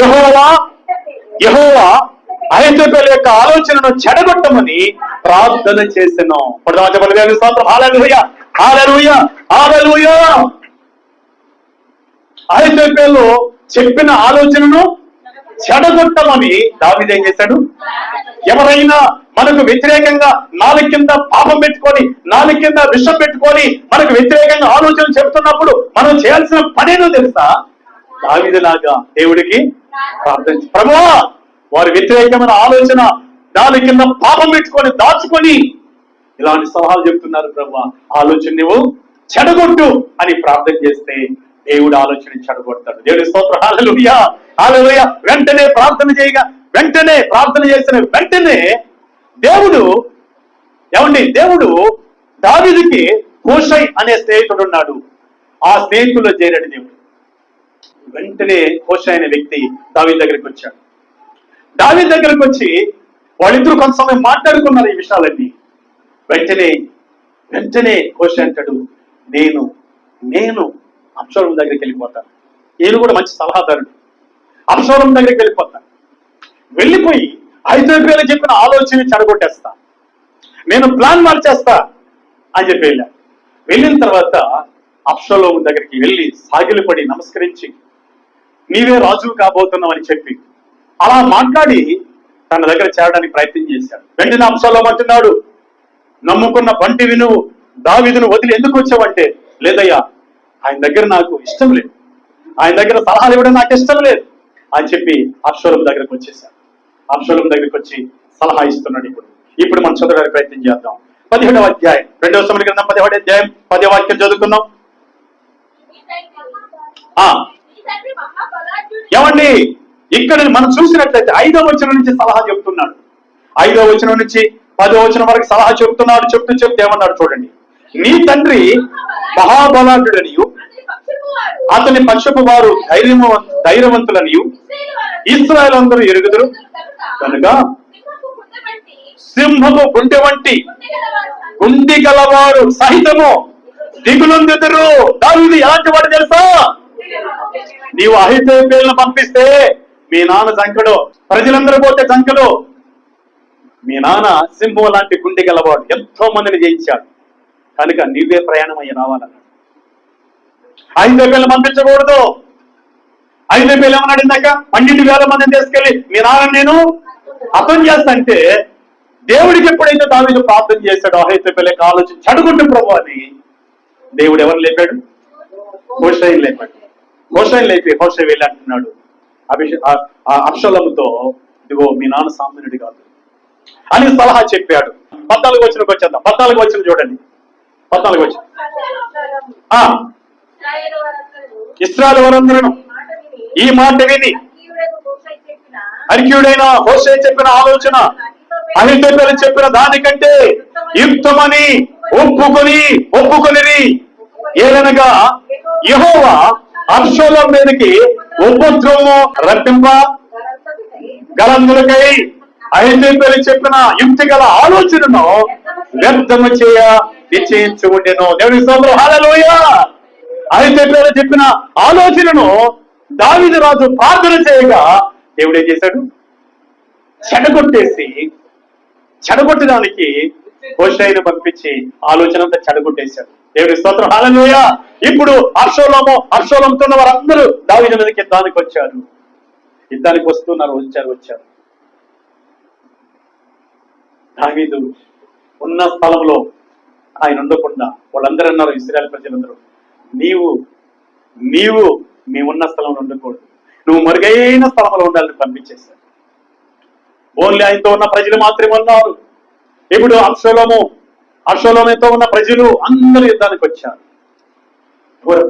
[SPEAKER 1] యెహోవా ఐదోపేలు యొక్క ఆలోచనను చెడగొట్టమని ప్రార్థన చేసెను. ఐదోపేలు చెప్పిన ఆలోచనను చెడగొట్టమని దావీదు ఏం చేశాడు? ఎవరైనా మనకు వ్యతిరేకంగా నాలుగు కింద పాపం పెట్టుకొని, నాలుగు కింద విషం పెట్టుకొని మనకు వ్యతిరేకంగా ఆలోచన చెబుతున్నప్పుడు మనం చేయాల్సిన పనేదో తెలుసా? దావీదులాగా దేవుడికి ప్రార్థన, ప్రభువా వారి వ్యతిరేకమైన ఆలోచన నాలుగు కింద పాపం పెట్టుకొని దాచుకొని ఇలాంటి సలహాలు చెప్తున్నారు, ప్రభువా ఆలోచన నువ్వు చెడగొట్టు అని ప్రార్థన చేస్తే దేవుడు ఆలోచన చెడగొడతాడు. దేవుడి స్తోత్రం. హల్లెలూయా, హల్లెలూయా. వెంటనే ప్రార్థన చేసిన వెంటనే దేవుడు దావీదుకి హూషై అనే స్నేహితుడు ఉన్నాడు. ఆ స్నేహితుల్లో చేరాడు దేవుడు. వెంటనే హూషై అనే వ్యక్తి దావీదు దగ్గరికి వచ్చాడు. దావీదు దగ్గరికి వచ్చి వాళ్ళిద్దరూ కొంత సమయం మాట్లాడుకున్నారు ఈ విషయాలన్నీ. వెంటనే హూషై అంటాడు, నేను అబ్షాలోము దగ్గరికి వెళ్ళిపోతాను. ఈయన కూడా మంచి సలహాదారుడు. అబ్షాలోము దగ్గరికి వెళ్ళిపోయి ఐదోపేలు చెప్పిన ఆలోచన చెడగొట్టేస్తా, నేను ప్లాన్ మార్చేస్తా అని చెప్పి వెళ్ళిన తర్వాత అబ్షాలోము దగ్గరికి వెళ్ళి సాగిలపడి నమస్కరించి నీవే రాజు కాబోతున్నావు అని చెప్పి అలా మాట్లాడి తన దగ్గర చేరడానికి ప్రయత్నం చేశాడు. వెంటనే అబ్షాలోము అంటున్నాడు, నమ్ముకున్న బంటివి నువ్వు దావీదును వదిలి ఎందుకు వచ్చావంటే, లేదయ్యా ఆయన దగ్గర నాకు ఇష్టం లేదు, ఆయన దగ్గర సలహాలు ఇవ్వడం నాకు ఇష్టం లేదు, అని చెప్పి అబ్షాలోము దగ్గరకు వచ్చేసాడు. అబ్షాలోము దగ్గరికి వచ్చి సలహా ఇస్తున్నాడు. ఇప్పుడు మనం చదవడానికి ప్రయత్నం చేద్దాం. 17వ అధ్యాయం 2వ సమూయేలు గ్రంథం 17వ అధ్యాయం 10వ వాక్యం చదువుకుందాం. ఏమండి, ఇక్కడ మనం చూసినట్లయితే 5వ వచనం నుంచి సలహా చెబుతున్నాడు. 5వ వచనం నుంచి 10వ వచనం వరకు సలహా చెబుతున్నాడు. చెప్తే ఏమన్నాడు చూడండి. నీ తండ్రి మహాబలాఢ్యుడనియు అతని పక్షపు వారు ధైర్యవంతులనియు ఇశ్రాయేలు అందరూ ఎరుగుదురు కనుక సింహము గుండె వంటి గుండి గలవారు సహితము దిగులొందుదురు. దావీదు ఎలాంటి వాడు తెలుసా? నీవు అహీతోపెలును పంపిస్తే మీ నాన్న సంకడు, ప్రజలందరూ పోతే సంకడు. మీ నాన్న సింహం లాంటి గుండె గలవాడు, ఎంతో మందిని జయించాడు. కనుక నీవే ప్రయాణం అయ్యి రావాలన్నాడు. అహీతోపెలును పంపించకూడదు. అహీతోపెలు ఏమన్నాడు ఇందాక? 12,000 మందిని తీసుకెళ్లి మీ నాన్న నేను అర్థం చేస్తంటే, దేవుడికి ఎప్పుడైతే దావీదు ప్రార్థన చేశాడు, అహీతోపెలుకి ఆలోచించి అడుగుంటు ప్రభు అని, దేవుడు ఎవరు లేపాడు? హూషైని లేపాడు. హూషైని లేపి హూషై వెళ్ళి అంటున్నాడు అబ్షాలోముతో, ఇదిగో మీ నాన్న సామాన్యుడు కాదు అని సలహా చెప్పాడు. 14వ వచనంకి వచ్చేద్దాం. 14వ వచనం చూడండి. 14వ వచనం. ఇశ్రాయేలు వారందరూ ఈ మాట విని అర్కీయుడైన హూషై చెప్పిన ఆలోచన అహీతోపెలు చెప్పిన దానికంటే యుక్తమని ఒప్పుకొనిరి. ఏదనగా యెహోవా అబ్షాలోము మీదకి ఉపద్రవము రప్పింప గలందులకై అహీతోపెలు చెప్పిన యుక్తి గల ఆలోచనను వ్యర్థము చేయ నిశ్చయించి ఉండెను. దేవుని స్తోత్రం, హల్లెలూయా. అహీతోపెలు చెప్పిన ఆలోచనను దావీదు రాజు ప్రార్థన చేయగా దేవుడు ఏం చేశాడు? చెడగొట్టడానికి హూషైని పంపించి ఆలోచన అంతా చెడగొట్టేశాడు. దేవుని స్తోత్రం, హల్లెలూయా. ఇప్పుడు అబ్షాలోముతో ఉన్న వారందరూ దావీదు మీదకి యుద్ధానికి వచ్చారు. యుద్ధానికి వస్తున్నారు. వచ్చారు. దావీదు ఉన్న స్థలంలో ఆయన ఉండకుండా వాళ్ళందరూ అన్నారు, ఇశ్రాయేలు ప్రజలందరూ, నీవు మేమున్న స్థలంలో ఉండకూడదు, నువ్వు మరుగైన స్థలంలో ఉండాలని పంపించేశారు. ఓన్లీ ఆయనతో ఉన్న ప్రజలు మాత్రమే ఉన్నారు. ఇప్పుడు అబ్షాలోముతో ఉన్న ప్రజలు అందరూ యుద్ధానికి వచ్చారు.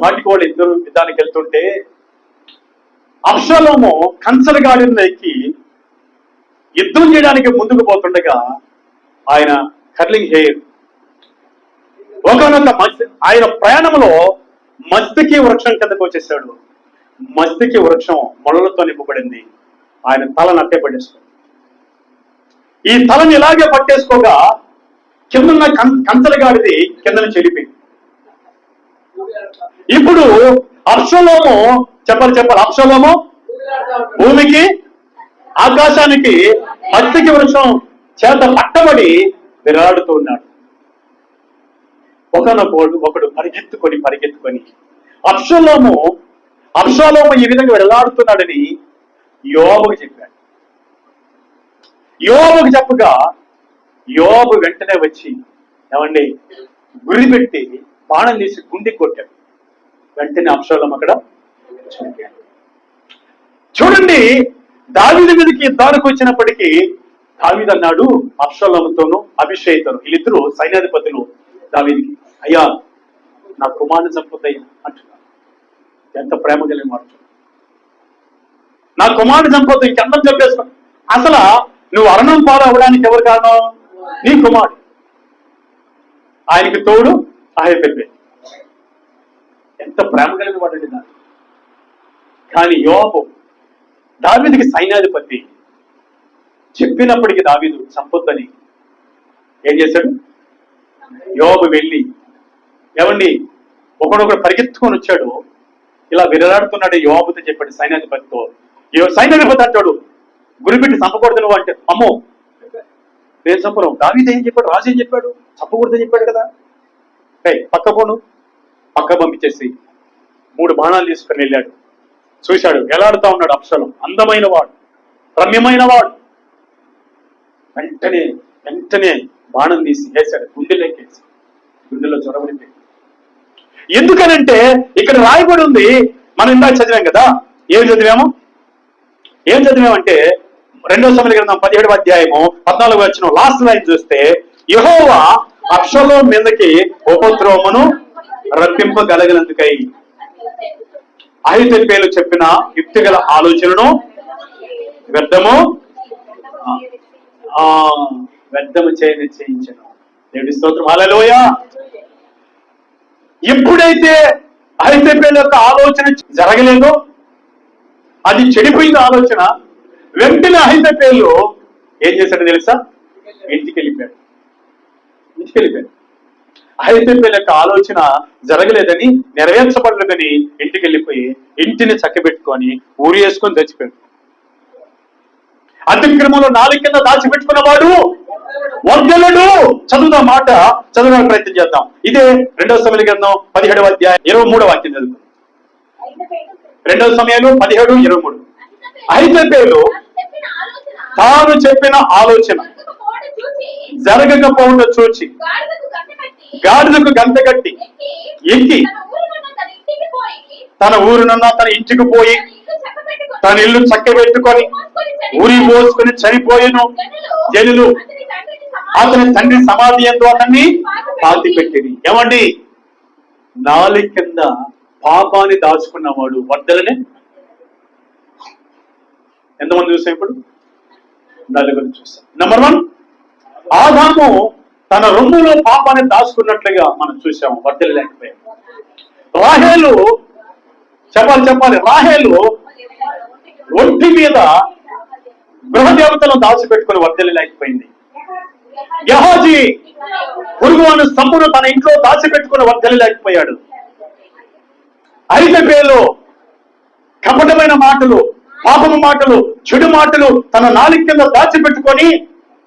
[SPEAKER 1] పాటికి వాళ్ళు ఇద్దరు యుద్ధానికి వెళ్తుంటే అబ్షాలోము కంచరగాడిన ఎక్కి యుద్ధం చేయడానికి ముందుకు పోతుండగా ఆయన కర్లింగ్ హెయిర్ ఒకనొక ఆయన ప్రయాణంలో మస్తికి వృక్షం కిందకు వచ్చేసాడు. మస్తికి వృక్షం మొలలతో నింపబడింది. ఆయన తలను అట్టే పట్టేసుకుంది. ఈ తలని ఇలాగే పట్టేసుకోగా కిందన్న కంచరగాడిది కిందన చెడిపోయింది. ఇప్పుడు అబ్షాలోము చెప్పాలి అబ్షాలోము భూమికి ఆకాశానికి మస్తికి వృక్షం చేత పట్టబడి విరాడుతూ ఉన్నాడు. ఒకడు పరిగెత్తుకొని అబ్షాలోము ఈ విధంగా విడలాడుతున్నాడని యోబుకు చెప్పాడు. యోబుకు చెప్పగా యోబు వెంటనే వచ్చి ఏమండి గురి పెట్టి బాణం తీసి గుండె కొట్టాడు. వెంటనే అబ్షాలోము అక్కడ చనిపోయాడు. చూడండి, దావీదు మీదకి యుద్ధానికి వచ్చినప్పటికీ దావీదు అన్నాడు అబ్షాలోముతోను అభిషేక్తోను, వీళ్ళిద్దరూ సైన్యాధిపతులు దావీదుకి, అయ్యా నా కుమారుని చంపుతాయ్యా అంటున్నాడు. ఎంత ప్రేమ కలిగిన మాట. నా కుమారుని చంపొద్దు, ఇంకెందరూ చంపేసుకో. అసలు నువ్వు అరణం పాలు అవ్వడానికి ఎవరు కారణం? నీ కుమారుడు. ఆయనకి తోడు అహీతోపెలు. ఎంత ప్రేమ కలిగిన వాడండి దాన్ని. కానీ యోబు దావీదుకి సైన్యాధిపతి చెప్పినప్పటికీ దావీదు చంపొద్దని ఏం చేశాడు? యోబు వెళ్ళి ఏమండి ఒకడొకడు పరిగెత్తుకొని వచ్చాడు. ఇలా విరలాడుతున్నాడు. యోబుతో చెప్పాడు సైన్యాధిపతితో. సైన్యాధిపతి అంటాడు, గురిపెట్టి చంపకూడదు నువ్వు అంటే, అమ్మో నేను చంపను. దావీదు ఏం చెప్పాడు? రాజు ఏం చెప్పాడు? చంపకూడదని చెప్పాడు కదా. పక్క పంపించేసి 3 బాణాలు తీసుకుని వెళ్ళాడు. చూశాడు, ఎలాడుతా ఉన్నాడు అబ్షాలోము. అందమైన వాడు, రమ్యమైన వాడు. వెంటనే బాణం తీసి వేశాడు. గుండెలోకేసి గుండెలో చొరబడిపోయింది. ఎందుకనంటే ఇక్కడ రాయబడి ఉంది, మనం ఇందాక చదివాం కదా. ఏం చదివాము? ఏం చదివామంటే 2 సమూయేలు గ్రంథం 17వ అధ్యాయము 14వ వచనం లాస్ట్ లైన్ చూస్తే, యెహోవా అబ్షాలోము మీదకి ఉపద్రవమును రప్పింపగలిగినందుకై అహీతోపెలు చెప్పిన యుక్తిగల ఆలోచనను వ్యర్థము చేయించను. దేవుడి స్తోత్రం, హల్లెలూయా. ఎప్పుడైతే అహీతోపెలు యొక్క ఆలోచన జరగలేదో, అది చెడిపోయిన ఆలోచన, వెంటనే అహీతోపెలు ఏం చేశాడో తెలుసా? ఇంటికి వెళ్ళిపోయాడు. అహీతోపెలు యొక్క ఆలోచన జరగలేదని, నెరవేర్చబడలేదని ఇంటికి వెళ్ళిపోయి ఇంటిని చక్కబెట్టుకొని ఊరి వేసుకొని చచ్చిపోయాడు. అతిక్రమంలో నాలుగు కింద దాచిపెట్టుకున్నవాడు వర్ధలడు. చదువుదాం, మాట చదవడానికి ప్రయత్నం చేద్దాం. ఇదే 2 సమూయేలు గ్రంథం 17వ అధ్యాయం 23వ వాక్యం చదువుతాం. 2 సమూయేలు 17:23. అహీతోపెలు తాను చెప్పిన ఆలోచన జరగకపోవడం చూచి గాడిదకు గంత కట్టి ఎక్కి తన ఊరునున్న తన ఇంటికి పోయి తన ఇల్లు చక్కబెట్టుకొని ఊరి పోసుకుని చనిపోయిను. జనులు అతని తండ్రి సమాధి యందు అతన్ని పాతి పెట్టింది. ఏమండి, నాలుగు కింద పాపాన్ని దాచుకున్నవాడు వర్ధలనే. ఎంతమంది చూసాం ఇప్పుడు? నలుగురు చూసాం. నెంబర్ 1, ఆదాము తన రొమ్ములో పాపాన్ని దాచుకున్నట్లుగా మనం చూసాము, వర్ధలు లేకపోయాం. రాహేలు చెప్పాలి రాహేలు ఒంటి మీద గృహదేవతలను దాచిపెట్టుకుని వర్ధలు లేకపోయింది. గెహాజీ పురుగువాని సంపును తన ఇంట్లో దాచిపెట్టుకుని వర్ధలు లేకపోయాడు. అహీతోపెలు కపటమైన మాటలు, పాపము మాటలు, చెడు మాటలు తన నాలుగు కింద దాచిపెట్టుకొని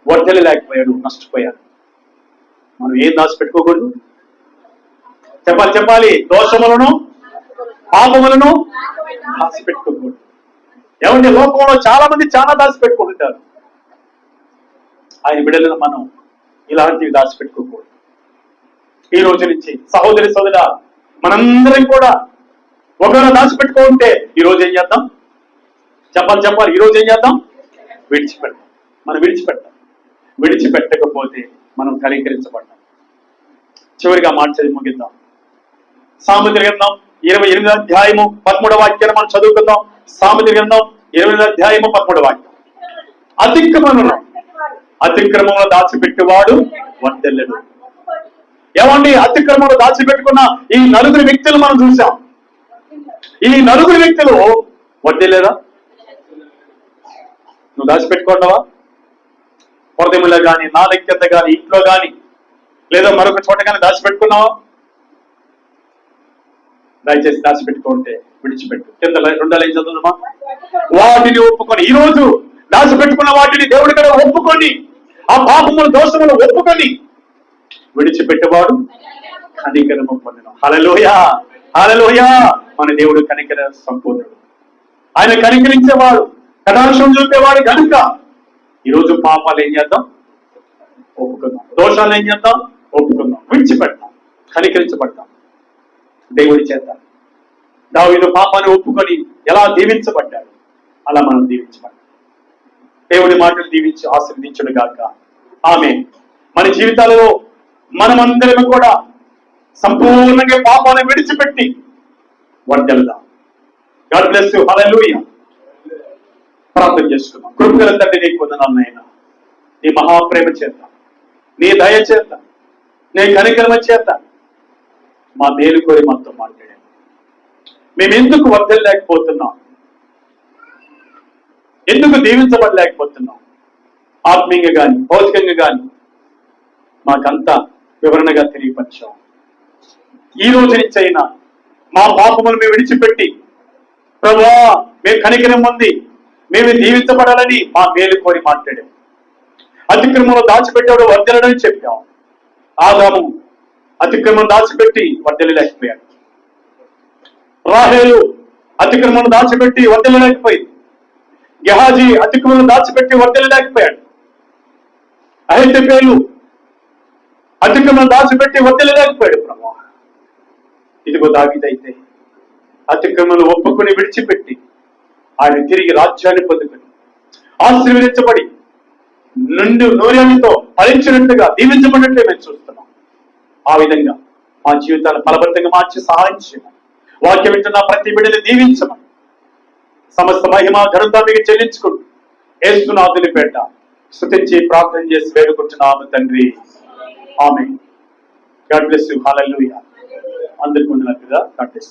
[SPEAKER 1] వర్ధలు లేకపోయాడు, నష్టపోయాడు. మనం ఏం దాచిపెట్టుకోకూడదు? చెప్పాలి దోషములను, పాపములను దాచిపెట్టుకోకూడదు. ఏమంటే లోకంలో చాలా మంది చాలా దాచిపెట్టుకుంటారు. ఆయన బిడ్డలను మనం ఇలాంటివి దాచిపెట్టుకోకూడదు. ఈ రోజు నుంచి సహోదరి సోదరుడా, మనందరం కూడా ఒకవేళ దాచిపెట్టుకుంటే ఈ రోజు ఏం చేద్దాం? చెప్పాలి ఈ రోజు ఏం చేద్దాం? విడిచిపెడతాం. మనం విడిచిపెట్టకపోతే మనం కనికరించబడ్డాం. చివరిగా మాట చదివి ముగిద్దాం. సామెతల గ్రంథం 28వ అధ్యాయము 13వ వాక్యాన్ని మనం చదువుకుందాం. సామెతల గ్రంథం 28వ అధ్యాయము 13వ వాక్యం. అతిక్రమంలో దాచిపెట్టేవాడు వర్ధలడు. ఏమండి, అతిక్రమంలో దాచిపెట్టుకున్న ఈ నలుగురు వ్యక్తులు మనం చూసాం. ఈ నలుగురు వ్యక్తులు వర్ధలేదా? నువ్వు దాచిపెట్టుకుంటావా? హృదయంలో కానీ, నాలుగు కింద కానీ, ఇంట్లో కానీ, లేదా మరొక చోట కానీ దాచిపెట్టుకున్నావా? దయచేసి దాచిపెట్టుకుంటే విడిచిపెట్టు. కింద 2 లైన్ చదువుమా. వాటిని ఒప్పుకొని, ఈ రోజు దాచిపెట్టుకున్న వాటిని దేవుడి కదా ఒప్పుకొని, ఆ పాపములు దోషములు ఒప్పుకొని విడిచిపెట్టేవాడు కనికరము పొందిన. హల్లెలూయా, హల్లెలూయా. మన దేవుడు కనికర సంపూర్ణుడు. ఆయన కనికరించేవాడు, కటాక్షం చూపేవాడు కనుక ఈరోజు పాపాలు ఏం చేద్దాం? ఒప్పుకుందాం. దోషాలు ఏం చేద్దాం? ఒప్పుకుందాం. విడిచిపెడతాం, కనికరించబడతాం దేవుడి చేత. దావీదు పాపాన్ని ఒప్పుకొని ఎలా దీవించబడ్డాడు, అలా మనం దీవించబడ్డాం. దేవుడి మాటలు దీవించి ఆశీర్వదించును గాక. ఆమేన్. మన జీవితాలలో మనమందరం కూడా సంపూర్ణంగా పాపాన్ని విడిచిపెట్టి వర్ధలుదాం. God bless you. హల్లెలూయా. ప్రార్థన చేసుకుందాం. కృపగల తండ్రి, నీకు వందనాలు నాయనా. నీ మహాప్రేమ చేత, నీ దయ చేత, నీ కనికరమ చేత మా మేలు కోరి మాతో మాట్లాడాను. మేమెందుకు వర్ధలేకపోతున్నాం? ఎందుకు దీవించబడలేకపోతున్నాం? ఆత్మీయంగా కానీ, భౌతికంగా కానీ మాకంతా వివరణగా తెలియపరిచాం. ఈ రోజు నుంచి అయినా మా పాపములు మేము విడిచిపెట్టి, ప్రభువా మేము కనికరం పొంది మేము దీవించబడాలని మా మేలు కోరి మాట్లాడాం. అతిక్రమంలో దాచిపెట్టాడు వర్ధలడని చెప్పాం. ఆదాము అతిక్రమం దాచిపెట్టి వర్ధలేకపోయాడు. రాహేలు అతిక్రమం దాచిపెట్టి వర్ధలేకపోయింది. గెహాజీ అతిక్రమం దాచిపెట్టి వర్ధలేకపోయాడు. అహీతోపెలు అతిక్రమం దాచిపెట్టి వర్ధలేకపోయాడు. ప్రభు, ఇదిగో దావీదైతే అతిక్రమలు ఒప్పుకొని విడిచిపెట్టి ఆయన తిరిగి రాజ్యాన్ని పొందుకొని ఆశీర్వదించబడి నూనెతో ఫలించినట్టుగా దీవించబడినట్లే మేము చూస్తున్నాం. ఆ విధంగా మా జీవితాన్ని ఫలభరితంగా మార్చి సహాయం చేయమని, వాక్యం వింటున్న ప్రతి బిడ్డని దీవించమని, సమస్త మహిమ ఘనత మీకు చెల్లించుకుంటూ యేసునాథుని పేట స్తుతించి ప్రార్థన చేసి వేడుకుంటున్నాము తండ్రి. Amen. God bless you. Hallelujah. అందరికీ వందనాలు. God bless.